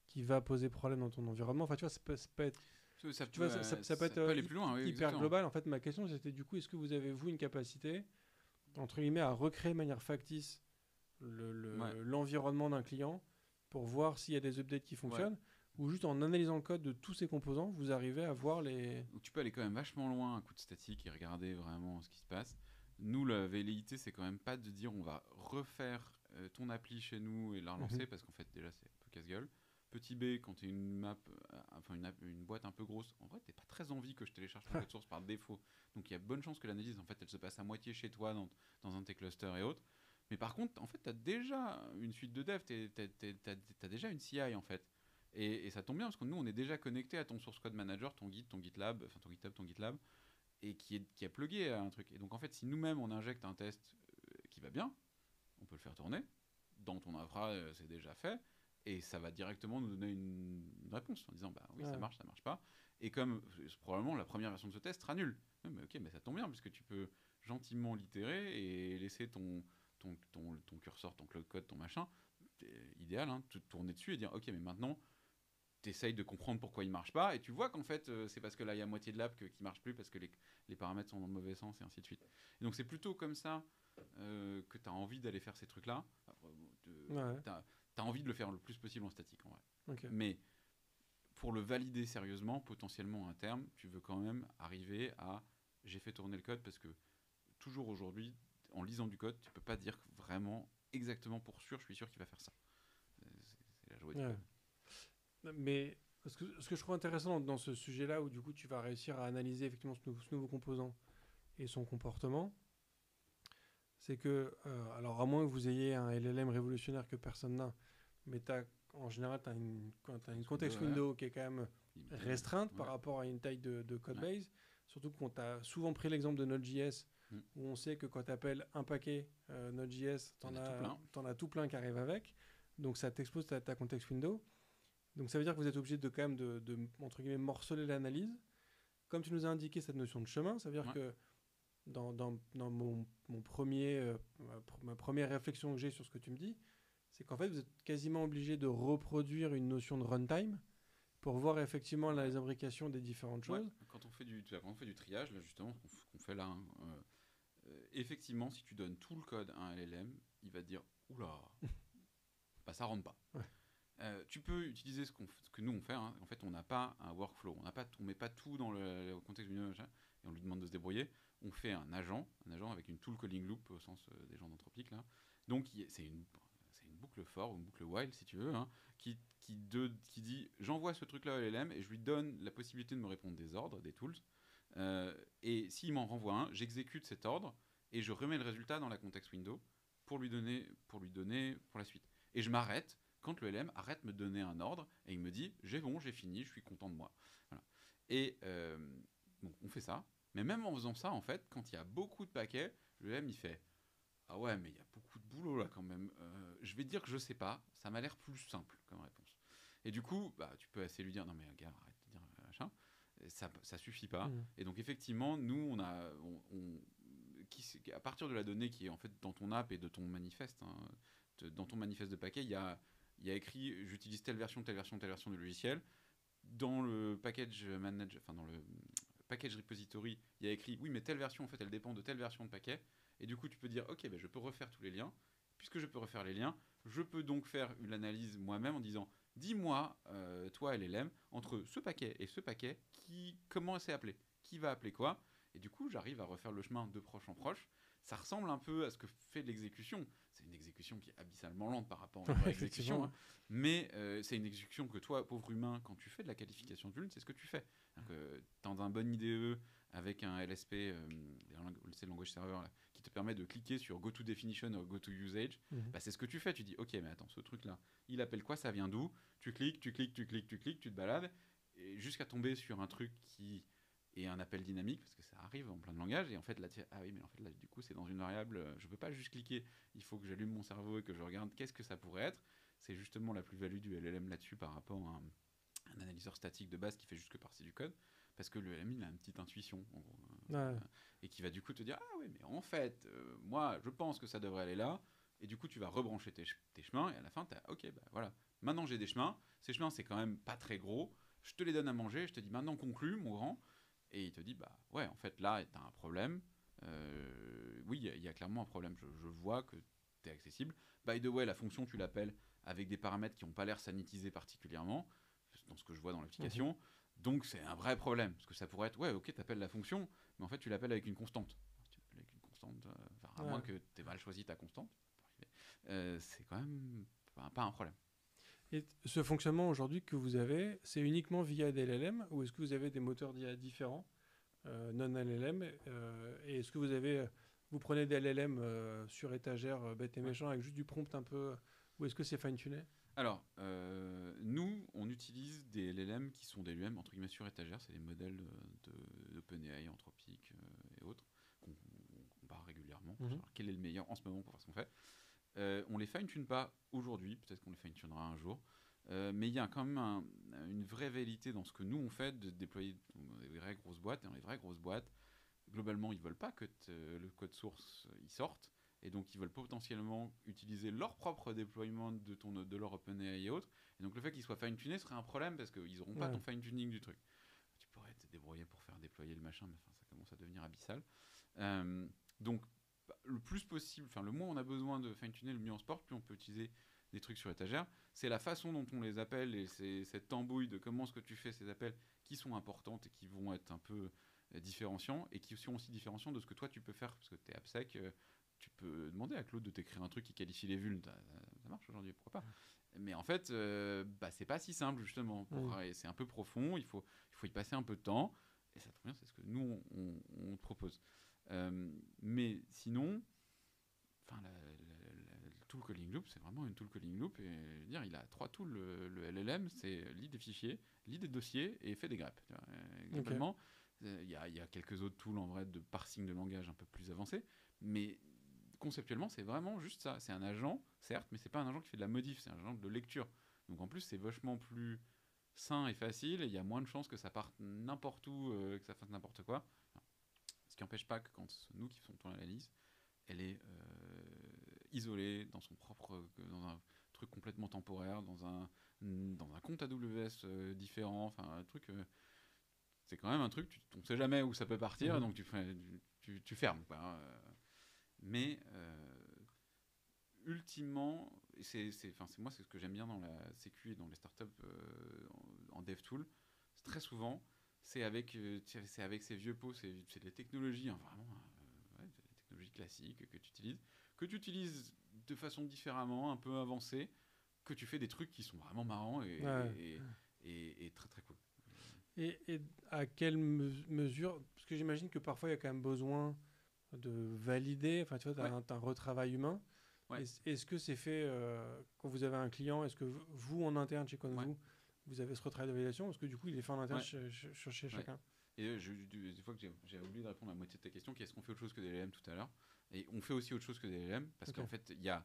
qui va poser problème dans ton environnement. Enfin, tu vois, ça peut être... Ça Tu vois, ça peut être aller plus loin, oui, hyper exactement. global. En fait, ma question, c'était du coup, est-ce que vous avez, vous, une capacité, entre guillemets, à recréer de manière factice l'environnement d'un client pour voir s'il y a des updates qui fonctionnent, ou juste en analysant le code de tous ces composants, vous arrivez à voir les... Donc tu peux aller quand même vachement loin à coup de statique et regarder vraiment ce qui se passe. Nous, la velléité, c'est quand même pas de dire on va refaire ton appli chez nous et la relancer, parce qu'en fait, déjà, c'est un peu casse-gueule. Petit B, quand tu es une map, une boîte un peu grosse, en vrai, t'es pas très envie que je télécharge ton code source par défaut. Donc il y a bonne chance que l'analyse, en fait, elle se passe à moitié chez toi dans un de tes clusters et autres. Mais par contre, en fait, t'as déjà une suite de dev, t'as déjà une CI, en fait. Et ça tombe bien, parce que nous, on est déjà connecté à ton source code manager, ton Git, ton GitLab, enfin ton GitHub, ton GitLab, et qui a plugué à un truc. Et donc, en fait, si nous-mêmes, on injecte un test qui va bien, on peut le faire tourner. Dans ton infra, c'est déjà fait. Et ça va directement nous donner une réponse en disant bah oui, ça marche pas. Et comme probablement la première version de ce test sera nulle. Mais ok, mais ça tombe bien puisque tu peux gentiment l'itérer et laisser ton curseur, ton cloud code, ton machin, idéal, hein, te tourner dessus et dire ok, mais maintenant t'essayes de comprendre pourquoi il marche pas et tu vois qu'en fait c'est parce que là il y a moitié de l'app qui marche plus parce que les paramètres sont dans le mauvais sens et ainsi de suite. Et donc c'est plutôt comme ça que tu as envie d'aller faire ces trucs là. T'as envie de le faire le plus possible en statique en vrai. Okay. Mais pour le valider sérieusement, potentiellement à terme, tu veux quand même arriver à j'ai fait tourner le code parce que toujours aujourd'hui, en lisant du code, tu peux pas dire vraiment exactement pour sûr, je suis sûr qu'il va faire ça. C'est la joie du code. Mais ce que je trouve intéressant dans ce sujet-là, où du coup tu vas réussir à analyser effectivement ce nouveau composant et son comportement, c'est que, alors à moins que vous ayez un LLM révolutionnaire que personne n'a, mais en général, tu as une context window qui est quand même restreinte par rapport à une taille de codebase, surtout qu'on t'a souvent pris l'exemple de Node.js, où on sait que quand tu appelles un paquet Node.js, t'en as tout plein qui arrive avec, donc ça t'expose ta context window. Donc ça veut dire que vous êtes obligé de quand même de entre guillemets morceler l'analyse. Comme tu nous as indiqué cette notion de chemin, ça veut dire que dans ma première réflexion que j'ai sur ce que tu me dis, c'est qu'en fait, vous êtes quasiment obligé de reproduire une notion de runtime pour voir effectivement les imbrications des différentes choses. Quand on fait du triage, là justement, ce qu'on fait là, effectivement, si tu donnes tout le code à un LLM, il va te dire « Oula, bah, ça rentre pas ». Tu peux utiliser ce que nous on fait, hein. En fait on n'a pas un workflow, on met pas tout dans le contexte d'une et on lui demande de se débrouiller. On fait un agent avec une tool calling loop au sens des gens d'Anthropic là. Donc c'est une boucle for ou une boucle while si tu veux, hein, qui dit j'envoie ce truc là à LLM et je lui donne la possibilité de me répondre des ordres, des tools. Et s'il m'en renvoie un, j'exécute cet ordre et je remets le résultat dans la context window pour lui donner pour la suite. Et je m'arrête quand le LM arrête de me donner un ordre et il me dit j'ai fini, je suis content de moi. Voilà. Et donc on fait ça. Mais même en faisant ça, en fait, quand il y a beaucoup de paquets, le LM il fait ah ouais, mais il y a beaucoup de boulot là quand même. Je vais dire que je sais pas, ça m'a l'air plus simple comme réponse. Et du coup, bah, tu peux assez lui dire non mais gars, arrête de dire machin. Ça suffit pas. Et donc effectivement, nous à partir de la donnée qui est en fait dans ton app et de ton manifeste, hein, dans ton manifeste de paquet, il y a écrit j'utilise telle version du logiciel. Dans le package manager, enfin dans le package repository, il y a écrit oui mais telle version en fait elle dépend de telle version de paquet. Et du coup tu peux dire ok ben, je peux refaire tous les liens. Puisque je peux refaire les liens, je peux donc faire une analyse moi-même en disant dis-moi toi LLM entre ce paquet et ce paquet comment c'est appelé, qui va appeler quoi. Et du coup, j'arrive à refaire le chemin de proche en proche. Ça ressemble un peu à ce que fait l'exécution. C'est une exécution qui est abyssalement lente par rapport à une vraie exécution. Hein. Mais c'est une exécution que toi, pauvre humain, quand tu fais de la qualification de vuln, c'est ce que tu fais. Dans un bon IDE avec un LSP, c'est le language server, là, qui te permet de cliquer sur Go to Definition ou Go to Usage, c'est ce que tu fais. Tu dis, ok, mais attends, ce truc-là, il appelle quoi, ça vient d'où? Tu cliques, tu te balades, et jusqu'à tomber sur un truc qui est un appel dynamique, parce que ça arrive en plein de langages, et en fait, là, du coup, c'est dans une variable, je peux pas juste cliquer, il faut que j'allume mon cerveau et que je regarde qu'est-ce que ça pourrait être. C'est justement la plus-value du LLM là-dessus par rapport à un analyseur statique de base qui fait juste que parser du code, parce que le LLM, il a une petite intuition, en gros, et qui va du coup te dire, ah oui, mais en fait, moi, je pense que ça devrait aller là, et du coup, tu vas rebrancher tes chemins, et à la fin, t'as, ok, bah voilà, maintenant j'ai des chemins, ces chemins, c'est quand même pas très gros, je te les donne à manger, je te dis, maintenant conclue, mon grand, et il te dit, bah ouais, en fait, là, t'as un problème, oui, il y a clairement un problème, je vois que t'es accessible, by the way, la fonction, tu l'appelles avec des paramètres qui n'ont pas l'air sanitisés particulièrement, dans ce que je vois dans l'application, donc c'est un vrai problème, parce que ça pourrait être, ouais, ok, t'appelles la fonction, mais en fait, tu l'appelles avec une constante. Si tu l'appelles avec une constante, à moins que t'aies mal choisi ta constante, c'est quand même pas un problème. Et ce fonctionnement aujourd'hui que vous avez, c'est uniquement via des LLM, ou est-ce que vous avez des moteurs d'IA différents, non-LLM, et est-ce que vous prenez des LLM sur étagère bête et méchant avec juste du prompt un peu, ou est-ce que c'est fine-tuné? Alors, nous, on utilise des LLM qui sont des LLM entre guillemets sur étagère, c'est des modèles d'OpenAI, Anthropic et autres, qu'on compare régulièrement pour savoir quel est le meilleur en ce moment pour faire ce qu'on fait. On les fine-tune pas aujourd'hui, peut-être qu'on les fine-tunera un jour, mais il y a quand même une vraie vérité dans ce que nous on fait de déployer des vraies grosses boîtes, et dans les vraies grosses boîtes, globalement, ils veulent pas que le code source il sorte, et donc ils veulent potentiellement utiliser leur propre déploiement de leur OpenAI et autres, et donc le fait qu'ils soient fine-tunés serait un problème, parce qu'ils n'auront pas ton fine-tuning du truc. Tu pourrais te débrouiller pour faire déployer le machin, mais enfin, ça commence à devenir abyssal. Donc le plus possible, enfin le moins on a besoin de fine-tuner, le mieux on se porte, plus on peut utiliser des trucs sur étagère. C'est la façon dont on les appelle, et c'est cette tambouille de comment est-ce que tu fais ces appels qui sont importantes et qui vont être un peu différenciants, et qui sont aussi différenciants de ce que toi tu peux faire, parce que tu es AppSec, tu peux demander à Claude de t'écrire un truc qui qualifie les vulnes, ça marche aujourd'hui, pourquoi pas. Mais en fait, c'est pas si simple justement, et c'est un peu profond, il faut y passer un peu de temps, et ça tombe bien, c'est ce que nous on te propose. Mais sinon, le tool calling loop, c'est vraiment une tool calling loop, et dire, il a 3 tools, le LLM, c'est lit des fichiers, lit des dossiers et fait des greps. Globalement, il y a quelques autres tools en vrai de parsing de langage un peu plus avancés, mais conceptuellement, c'est vraiment juste ça. C'est un agent, certes, mais c'est pas un agent qui fait de la modif, c'est un agent de lecture. Donc en plus, c'est vachement plus sain et facile, et il y a moins de chances que ça parte n'importe où, que ça fasse n'importe quoi. Ce qui n'empêche pas que quand nous qui faisons ton analyse, elle est isolée dans dans un truc complètement temporaire, dans un compte AWS différent, enfin un truc. C'est quand même un truc, on ne sait jamais où ça peut partir, donc tu fermes, quoi. Mais ultimement, moi c'est ce que j'aime bien dans la sécu et dans les startups en DevTool, c'est très souvent c'est avec ces vieux pots, c'est des technologies, hein, vraiment, des technologies classiques que tu utilises de façon différemment, un peu avancée, que tu fais des trucs qui sont vraiment marrants et très très cool. Et à quelle mesure, parce que j'imagine que parfois il y a quand même besoin de valider, enfin tu vois, t'as un retravail humain. Ouais. Est-ce que c'est fait quand vous avez un client, est-ce que vous en interne chez Convoo, vous avez ce retravail de validation, parce que du coup il est fait en interne chez chacun? Et des fois que j'ai oublié de répondre à la moitié de ta question, qu'est-ce qu'on fait autre chose que des LLM tout à l'heure? Et on fait aussi autre chose que des LLM, parce qu'en fait, il y a,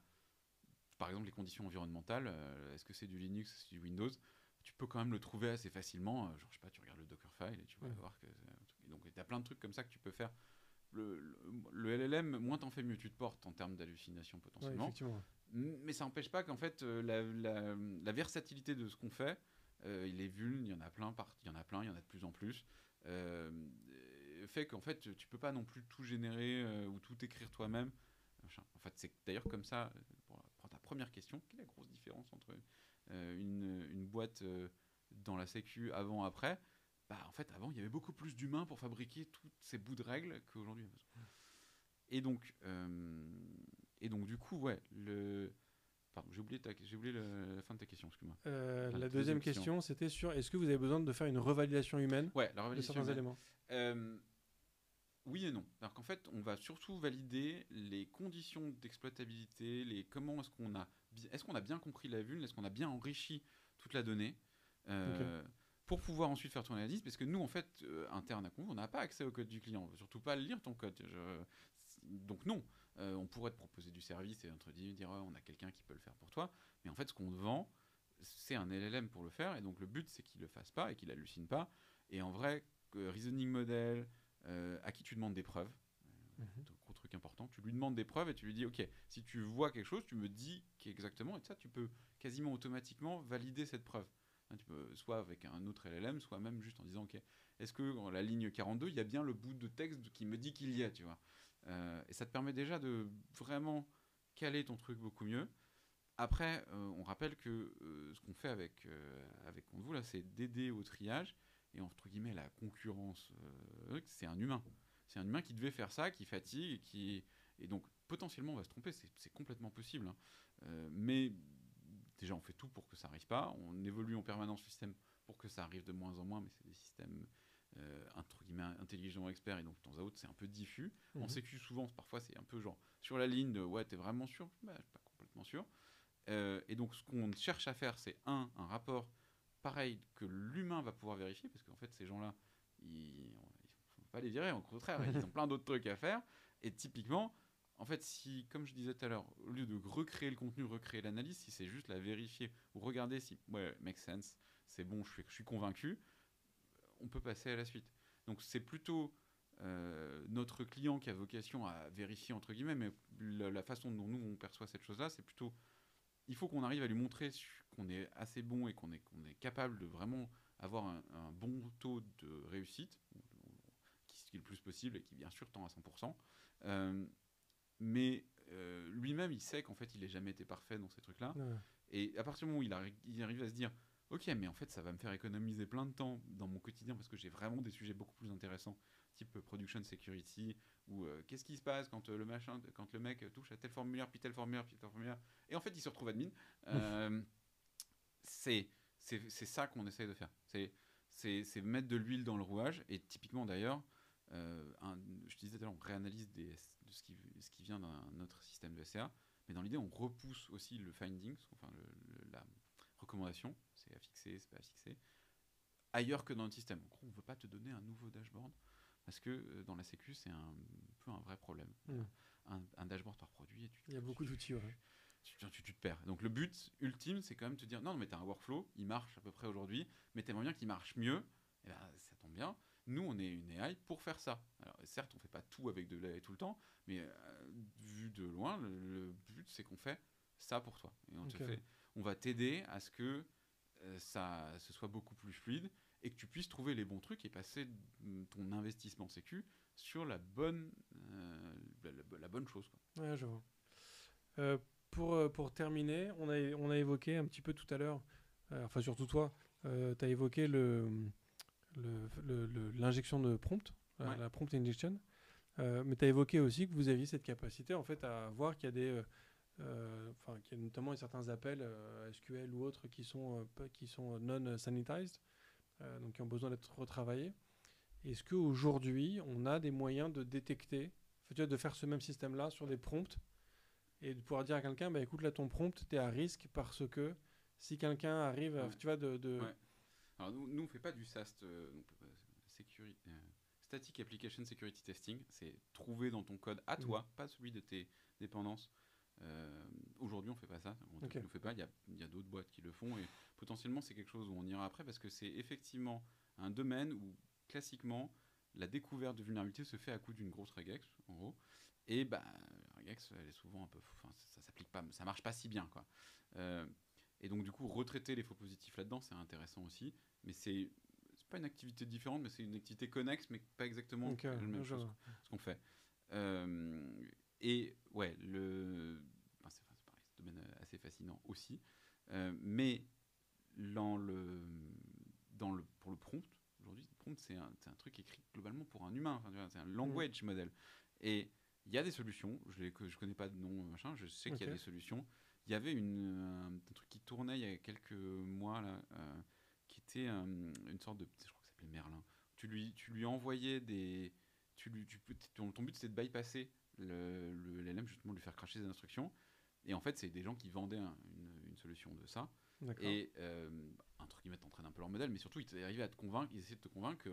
par exemple, les conditions environnementales. Est-ce que c'est du Linux, est-ce que c'est du Windows? Tu peux quand même le trouver assez facilement. Genre, je sais pas, tu regardes le Dockerfile et tu vas voir que c'est un truc. Et donc, il y a plein de trucs comme ça que tu peux faire. Le LLM, moins t'en fais, mieux tu te portes en termes d'hallucination potentiellement. Mais ça n'empêche pas qu'en fait, la versatilité de ce qu'on fait, les vulnes, il y en a plein, il y en a de plus en plus, fait qu'en fait, tu peux pas non plus tout générer ou tout écrire toi-même. En fait, c'est d'ailleurs comme ça, pour ta première question, quelle est la grosse différence entre une boîte dans la sécu avant-après? en fait, avant, il y avait beaucoup plus d'humains pour fabriquer tous ces bouts de règles qu'aujourd'hui. Et donc, du coup, ouais, Pardon, j'ai oublié la fin de ta question, excuse-moi. La deuxième question, c'était sur est-ce que vous avez besoin de faire une revalidation humaine Ouais, la de revalidation certains humaine. éléments? Oui et non. Alors qu'en fait, on va surtout valider les conditions d'exploitabilité, comment est-ce qu'on a bien compris la vulne, est-ce qu'on a bien enrichi toute la donnée, pour pouvoir ensuite faire tourner l'analyse, parce que nous, en fait, interne à Convo, on n'a pas accès au code du client, on veut surtout pas lire ton code. Donc non, on pourrait te proposer du service et dire on a quelqu'un qui peut le faire pour toi, mais en fait, ce qu'on te vend, c'est un LLM pour le faire, et donc le but, c'est qu'il le fasse pas et qu'il hallucine pas. Et en vrai, reasoning model, à qui tu demandes des preuves, gros truc important, tu lui demandes des preuves et tu lui dis ok, si tu vois quelque chose, tu me dis exactement, et ça tu peux quasiment automatiquement valider cette preuve. Tu peux, soit avec un autre LLM, soit même juste en disant ok, est-ce que dans la ligne 42 il y a bien le bout de texte qui me dit qu'il y a, tu vois. Et ça te permet déjà de vraiment caler ton truc beaucoup mieux. Après, on rappelle que ce qu'on fait avec Convo là, c'est d'aider au triage, et entre guillemets la concurrence, c'est un humain. C'est un humain qui devait faire ça, qui fatigue, et donc potentiellement on va se tromper, c'est complètement possible. Hein. Mais déjà on fait tout pour que ça n'arrive pas, on évolue en permanence le système pour que ça arrive de moins en moins, mais c'est des systèmes entre guillemets intelligents, experts, et donc de temps à autre c'est un peu diffus. En sécu souvent, parfois c'est un peu genre sur la ligne de ouais t'es vraiment sûr, je suis pas complètement sûr. Et donc ce qu'on cherche à faire, c'est un rapport pareil que l'humain va pouvoir vérifier, parce qu'en fait ces gens-là, ils ne faut pas les virer, au contraire, ils ont plein d'autres trucs à faire. Et typiquement, en fait, si, comme je disais tout à l'heure, au lieu de recréer le contenu, recréer l'analyse, si c'est juste la vérifier ou regarder si ouais, make sense, c'est bon, je suis convaincu, on peut passer à la suite. Donc c'est plutôt notre client qui a vocation à vérifier entre guillemets, mais la façon dont nous on perçoit cette chose-là, c'est plutôt il faut qu'on arrive à lui montrer qu'on est assez bon et qu'on est capable de vraiment avoir un bon taux de réussite, qui est le plus possible et qui bien sûr tend à 100%. Mais lui-même, il sait qu'en fait, il n'a jamais été parfait dans ces trucs-là. Ouais. Et à partir du moment où il arrive à se dire, ok, mais en fait, ça va me faire économiser plein de temps dans mon quotidien parce que j'ai vraiment des sujets beaucoup plus intéressants, type production security, ou qu'est-ce qui se passe quand quand le mec touche à tel formulaire, puis tel formulaire, puis tel formulaire, et en fait, il se retrouve admin. C'est ça qu'on essaye de faire. C'est mettre de l'huile dans le rouage, et typiquement d'ailleurs, je disais tout à l'heure, on réanalyse de ce qui vient d'un autre système de SCA, mais dans l'idée, on repousse aussi le finding, enfin la recommandation, c'est à fixer, c'est pas à fixer, ailleurs que dans notre système. En gros, on ne veut pas te donner un nouveau dashboard, parce que dans la sécu, c'est un peu un vrai problème. Un dashboard par produit, il y a beaucoup d'outils, ouais. Tu te perds. Donc le but ultime, c'est quand même de te dire, non, mais tu as un workflow, il marche à peu près aujourd'hui, mais tu aimerais bien qu'il marche mieux, et ben, ça tombe bien. Nous, on est une AI pour faire ça. Alors, certes, on ne fait pas tout avec de l'AI tout le temps, mais vu de loin, le but, c'est qu'on fait ça pour toi. Et on va t'aider à ce que ce soit beaucoup plus fluide et que tu puisses trouver les bons trucs et passer ton investissement sécu sur la bonne chose. Quoi. Ouais, je vois. Pour terminer, on a évoqué un petit peu tout à l'heure, enfin surtout toi, tu as évoqué l'injection de prompt, Ouais. la prompt injection, mais tu as évoqué aussi que vous aviez cette capacité en fait à voir qu'il y a qu'il y a notamment certains appels SQL ou autres qui sont non sanitized, donc qui ont besoin d'être retravaillés. Est-ce qu'aujourd'hui, on a des moyens de détecter, de faire ce même système-là sur des prompts et de pouvoir dire à quelqu'un, bah, écoute, là, ton prompt, tu es à risque parce que si quelqu'un arrive, Ouais. Alors, nous on ne fait pas du SAST, Static Application Security Testing. C'est trouver dans ton code à toi, pas celui de tes dépendances. Aujourd'hui, on ne fait pas ça. On ne le fait pas. Il y a d'autres boîtes qui le font. Et potentiellement, c'est quelque chose où on ira après parce que c'est effectivement un domaine où, classiquement, la découverte de vulnérabilité se fait à coup d'une grosse regex, en gros. Et la regex, elle est souvent un peu... ça s'applique pas, ça marche pas si bien, quoi. Et donc, du coup, retraiter les faux positifs là-dedans, c'est intéressant aussi. Mais c'est pas une activité différente, mais c'est une activité connexe, mais pas exactement la même chose, ce qu'on fait. Et ouais, c'est pareil, c'est un domaine assez fascinant aussi. Mais pour le prompt, aujourd'hui, prompt, c'est un truc écrit globalement pour un humain. Enfin, tu vois, c'est un language model. Et il y a des solutions. Je connais pas de nom, machin. Je sais qu'il y a des solutions. Il y avait un truc qui tournait il y a quelques mois là, qui était une sorte de, je crois que ça s'appelait Merlin. Tu lui envoyais des, ton but c'était de bypasser l'LM, justement de lui faire cracher des instructions. Et en fait, c'est des gens qui vendaient une solution de ça. D'accord. Et un truc qui t'entraîne un peu leur modèle, mais surtout ils arrivaient à te convaincre, ils essayaient de te convaincre que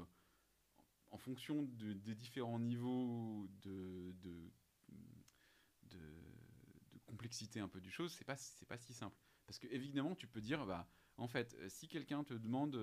en fonction des différents niveaux de complexité un peu du chose, c'est pas si simple. Parce que évidemment, tu peux dire, bah, en fait, si quelqu'un te demande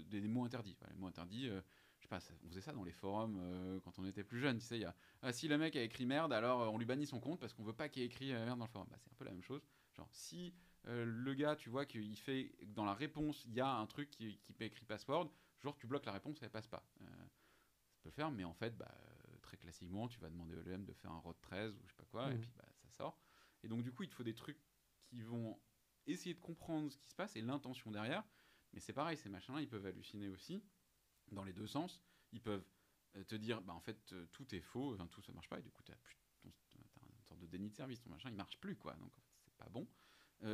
des mots interdits, les mots interdits, je sais pas, on faisait ça dans les forums quand on était plus jeune, tu sais, si le mec a écrit merde, alors on lui bannit son compte parce qu'on veut pas qu'il ait écrit merde dans le forum. Bah, c'est un peu la même chose. Genre, si le gars, tu vois qu'il fait, dans la réponse, il y a un truc qui écrit password, genre tu bloques la réponse et elle passe pas. Ça peut le faire, mais en fait, bah, très classiquement, tu vas demander au LM de faire un ROT 13 ou je sais pas quoi, et puis bah, ça sort. Et donc, du coup, il te faut des trucs qui vont essayer de comprendre ce qui se passe et l'intention derrière. Mais c'est pareil, ces machins-là, ils peuvent halluciner aussi, dans les deux sens. Ils peuvent te dire, bah, en fait, tout est faux, enfin, tout ça marche pas, et du coup, t'as une sorte de déni de service, ton machin, il marche plus, quoi. Donc, en fait, c'est pas bon.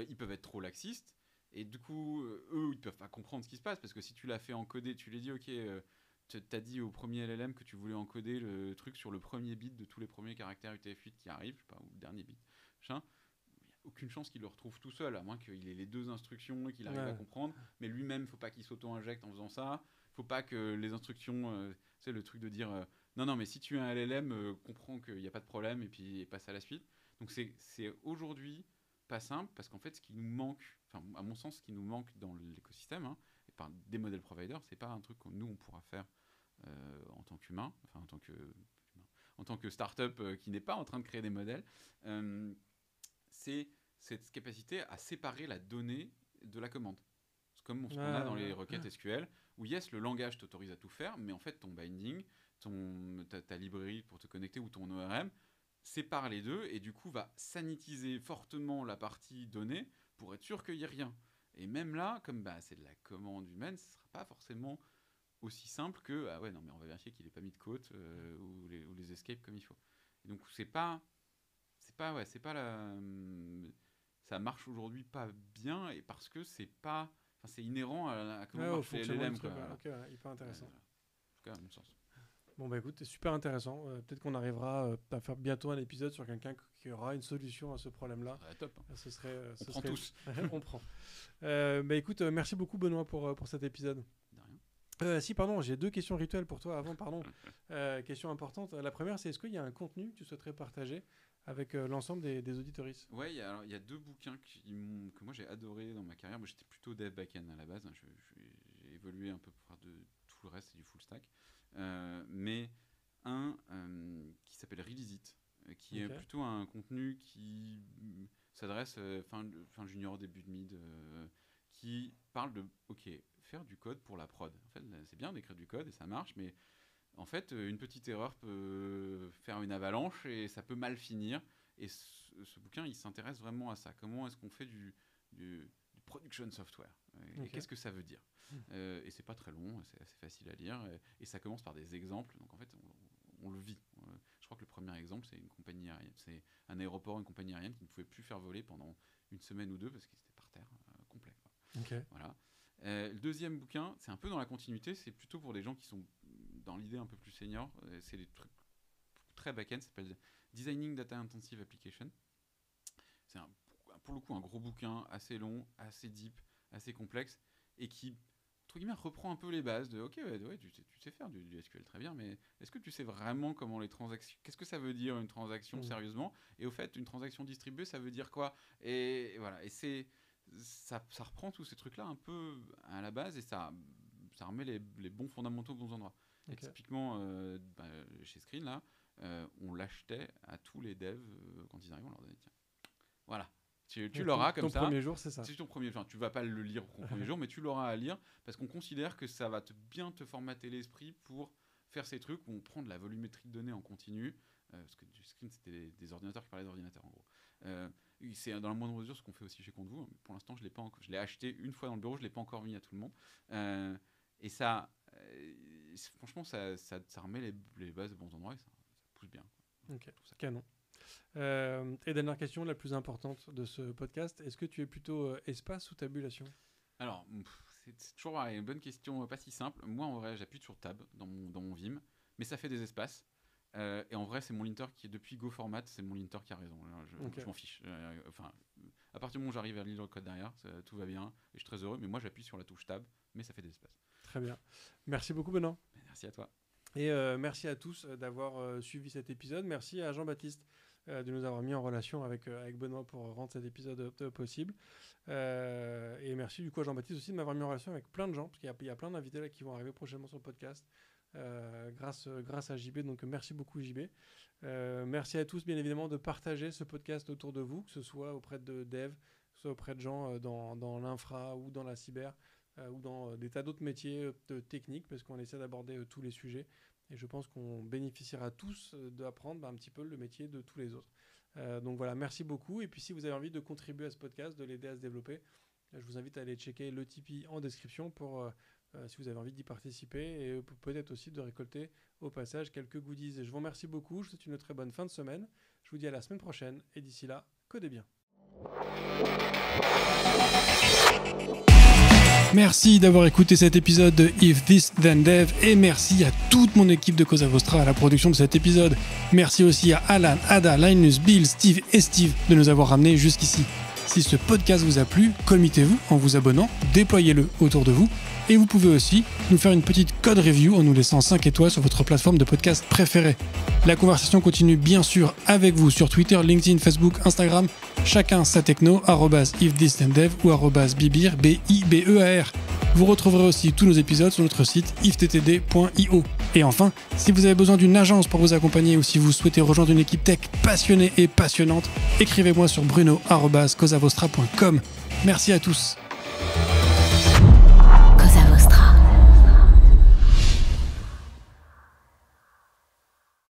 Ils peuvent être trop laxistes, et du coup, eux, ils peuvent pas comprendre ce qui se passe, parce que si tu l'as fait encoder, tu lui dis, ok, t'as dit au premier LLM que tu voulais encoder le truc sur le premier bit de tous les premiers caractères UTF-8 qui arrivent, je sais pas, ou le dernier bit. Il n'y a aucune chance qu'il le retrouve tout seul, à moins qu'il ait les deux instructions et qu'il arrive à comprendre. Mais lui-même, il ne faut pas qu'il s'auto-injecte en faisant ça. Il ne faut pas que les instructions, c'est le truc de dire non, mais si tu es un LLM, comprends qu'il n'y a pas de problème et puis passe à la suite. Donc c'est aujourd'hui pas simple parce qu'en fait, ce qui nous manque, enfin, à mon sens, ce qui nous manque dans l'écosystème, hein, et par des modèles providers, c'est pas un truc que nous on pourra faire en tant qu'humain, enfin en tant que start-up qui n'est pas en train de créer des modèles. C'est cette capacité à séparer la donnée de la commande. C'est comme ce qu'on a dans les requêtes SQL, où yes, le langage t'autorise à tout faire, mais en fait, ton binding, ta librairie pour te connecter ou ton ORM sépare les deux et du coup va sanitiser fortement la partie donnée pour être sûr qu'il n'y ait rien. Et même là, comme bah, c'est de la commande humaine, ce ne sera pas forcément aussi simple que ah ouais, non, mais on va vérifier qu'il n'ait pas mis de côte ou les escapes comme il faut. Et donc, c'est pas la. Ça marche aujourd'hui pas bien et parce que c'est pas. Enfin, c'est inhérent à comment marche les LLM. Ok, hyper intéressant. En tout cas, à mon sens. Bon, bah écoute, c'est super intéressant. Peut-être qu'on arrivera à faire bientôt un épisode sur quelqu'un qui aura une solution à ce problème-là. Top. Ce serait, on prend tous. On prend. Bah écoute, merci beaucoup Benoît pour cet épisode. De rien. Si, pardon, j'ai 2 questions rituelles pour toi avant, pardon. Question importante. La première, c'est est-ce qu'il y a un contenu que tu souhaiterais partager avec l'ensemble des auditoristes? Ouais, il y a 2 bouquins que moi j'ai adoré dans ma carrière. Moi j'étais plutôt dev backend à la base. J'ai évolué un peu pour faire de tout le reste, c'est du full stack. Mais un qui s'appelle Release It, qui est plutôt un contenu qui s'adresse fin junior, début de mid, qui parle de faire du code pour la prod. En fait, c'est bien d'écrire du code et ça marche, mais en fait, une petite erreur peut faire une avalanche et ça peut mal finir. Et ce bouquin, il s'intéresse vraiment à ça. Comment est-ce qu'on fait du production software et qu'est-ce que ça veut dire. Et c'est pas très long, c'est assez facile à lire. Et ça commence par des exemples. Donc en fait, on le vit. Je crois que le premier exemple, c'est une compagnie aérienne. C'est un aéroport, une compagnie aérienne qui ne pouvait plus faire voler pendant une semaine ou deux parce qu'il était par terre complet. Voilà. Le deuxième bouquin, c'est un peu dans la continuité. C'est plutôt pour des gens qui sont dans l'idée un peu plus senior. C'est des trucs très back-end. Ça s'appelle Designing Data Intensive Application. C'est pour le coup un gros bouquin, assez long, assez deep, assez complexe, et qui, entre guillemets, reprend un peu les bases de tu sais faire du SQL très bien, mais est-ce que tu sais vraiment comment les transactions, qu'est-ce que ça veut dire une transaction sérieusement, et au fait une transaction distribuée ça veut dire quoi, et voilà, et ça reprend tous ces trucs là un peu à la base et ça remet les bons fondamentaux aux bons endroits. Et typiquement chez Screen là, on l'achetait à tous les devs quand ils arrivent, on leur donnait tiens, voilà. Tu l'auras comme ça. Ton premier jour, c'est ça. C'est ton premier jour. Tu vas pas le lire au premier jour, mais tu l'auras à lire parce qu'on considère que ça va bien te formater l'esprit pour faire ces trucs où on prend de la volumétrie de données en continu. Parce que du screen, c'était des ordinateurs qui parlaient d'ordinateurs en gros. C'est dans la moindre mesure ce qu'on fait aussi chez Compte-vous. Pour l'instant, je l'ai acheté une fois dans le bureau, je l'ai pas encore mis à tout le monde. Et ça, franchement, ça remet les bases au bon endroit et ça pousse bien. Ok, canon. Et dernière question, la plus importante de ce podcast, est-ce que tu es plutôt espace ou tabulation ? Alors, c'est toujours une bonne question, pas si simple. Moi, en vrai, j'appuie sur Tab dans mon Vim, mais ça fait des espaces. Et en vrai, c'est mon linter qui, depuis GoFormat, c'est mon linter qui a raison. Je m'en fiche. À partir du moment où j'arrive à lire le code derrière, tout va bien. Et je suis très heureux, mais moi, j'appuie sur la touche Tab, mais ça fait des espaces. Très bien. Merci beaucoup, Benoît. Merci à toi. Et merci à tous d'avoir suivi cet épisode. Merci à Jean-Baptiste de nous avoir mis en relation avec Benoît pour rendre cet épisode possible. Et merci du coup à Jean-Baptiste aussi de m'avoir mis en relation avec plein de gens, parce qu'il y a plein d'invités là qui vont arriver prochainement sur le podcast grâce à JB. Donc merci beaucoup JB. Merci à tous bien évidemment de partager ce podcast autour de vous, que ce soit auprès de devs, que ce soit auprès de gens dans l'infra ou dans la cyber, ou dans des tas d'autres métiers techniques, parce qu'on essaie d'aborder tous les sujets. Et je pense qu'on bénéficiera tous d'apprendre un petit peu le métier de tous les autres. Donc voilà, merci beaucoup. Et puis si vous avez envie de contribuer à ce podcast, de l'aider à se développer, je vous invite à aller checker le Tipeee en description pour si vous avez envie d'y participer et peut-être aussi de récolter au passage quelques goodies. Et je vous remercie beaucoup. Je vous souhaite une très bonne fin de semaine. Je vous dis à la semaine prochaine. Et d'ici là, codez bien. Merci d'avoir écouté cet épisode de If This Then Dev et merci à toute mon équipe de Cosa Vostra à la production de cet épisode. Merci aussi à Alan, Ada, Linus, Bill, Steve et Steve de nous avoir ramenés jusqu'ici. Si ce podcast vous a plu, committez-vous en vous abonnant, déployez-le autour de vous et vous pouvez aussi nous faire une petite code review en nous laissant 5 étoiles sur votre plateforme de podcast préférée. La conversation continue bien sûr avec vous sur Twitter, LinkedIn, Facebook, Instagram, chacun sa techno, @ifthisdendev ou @bibear, B-I-B-E-A-R. Vous retrouverez aussi tous nos épisodes sur notre site ifttd.io. Et enfin, si vous avez besoin d'une agence pour vous accompagner ou si vous souhaitez rejoindre une équipe tech passionnée et passionnante, écrivez-moi sur bruno@cosavostra.com. Merci à tous.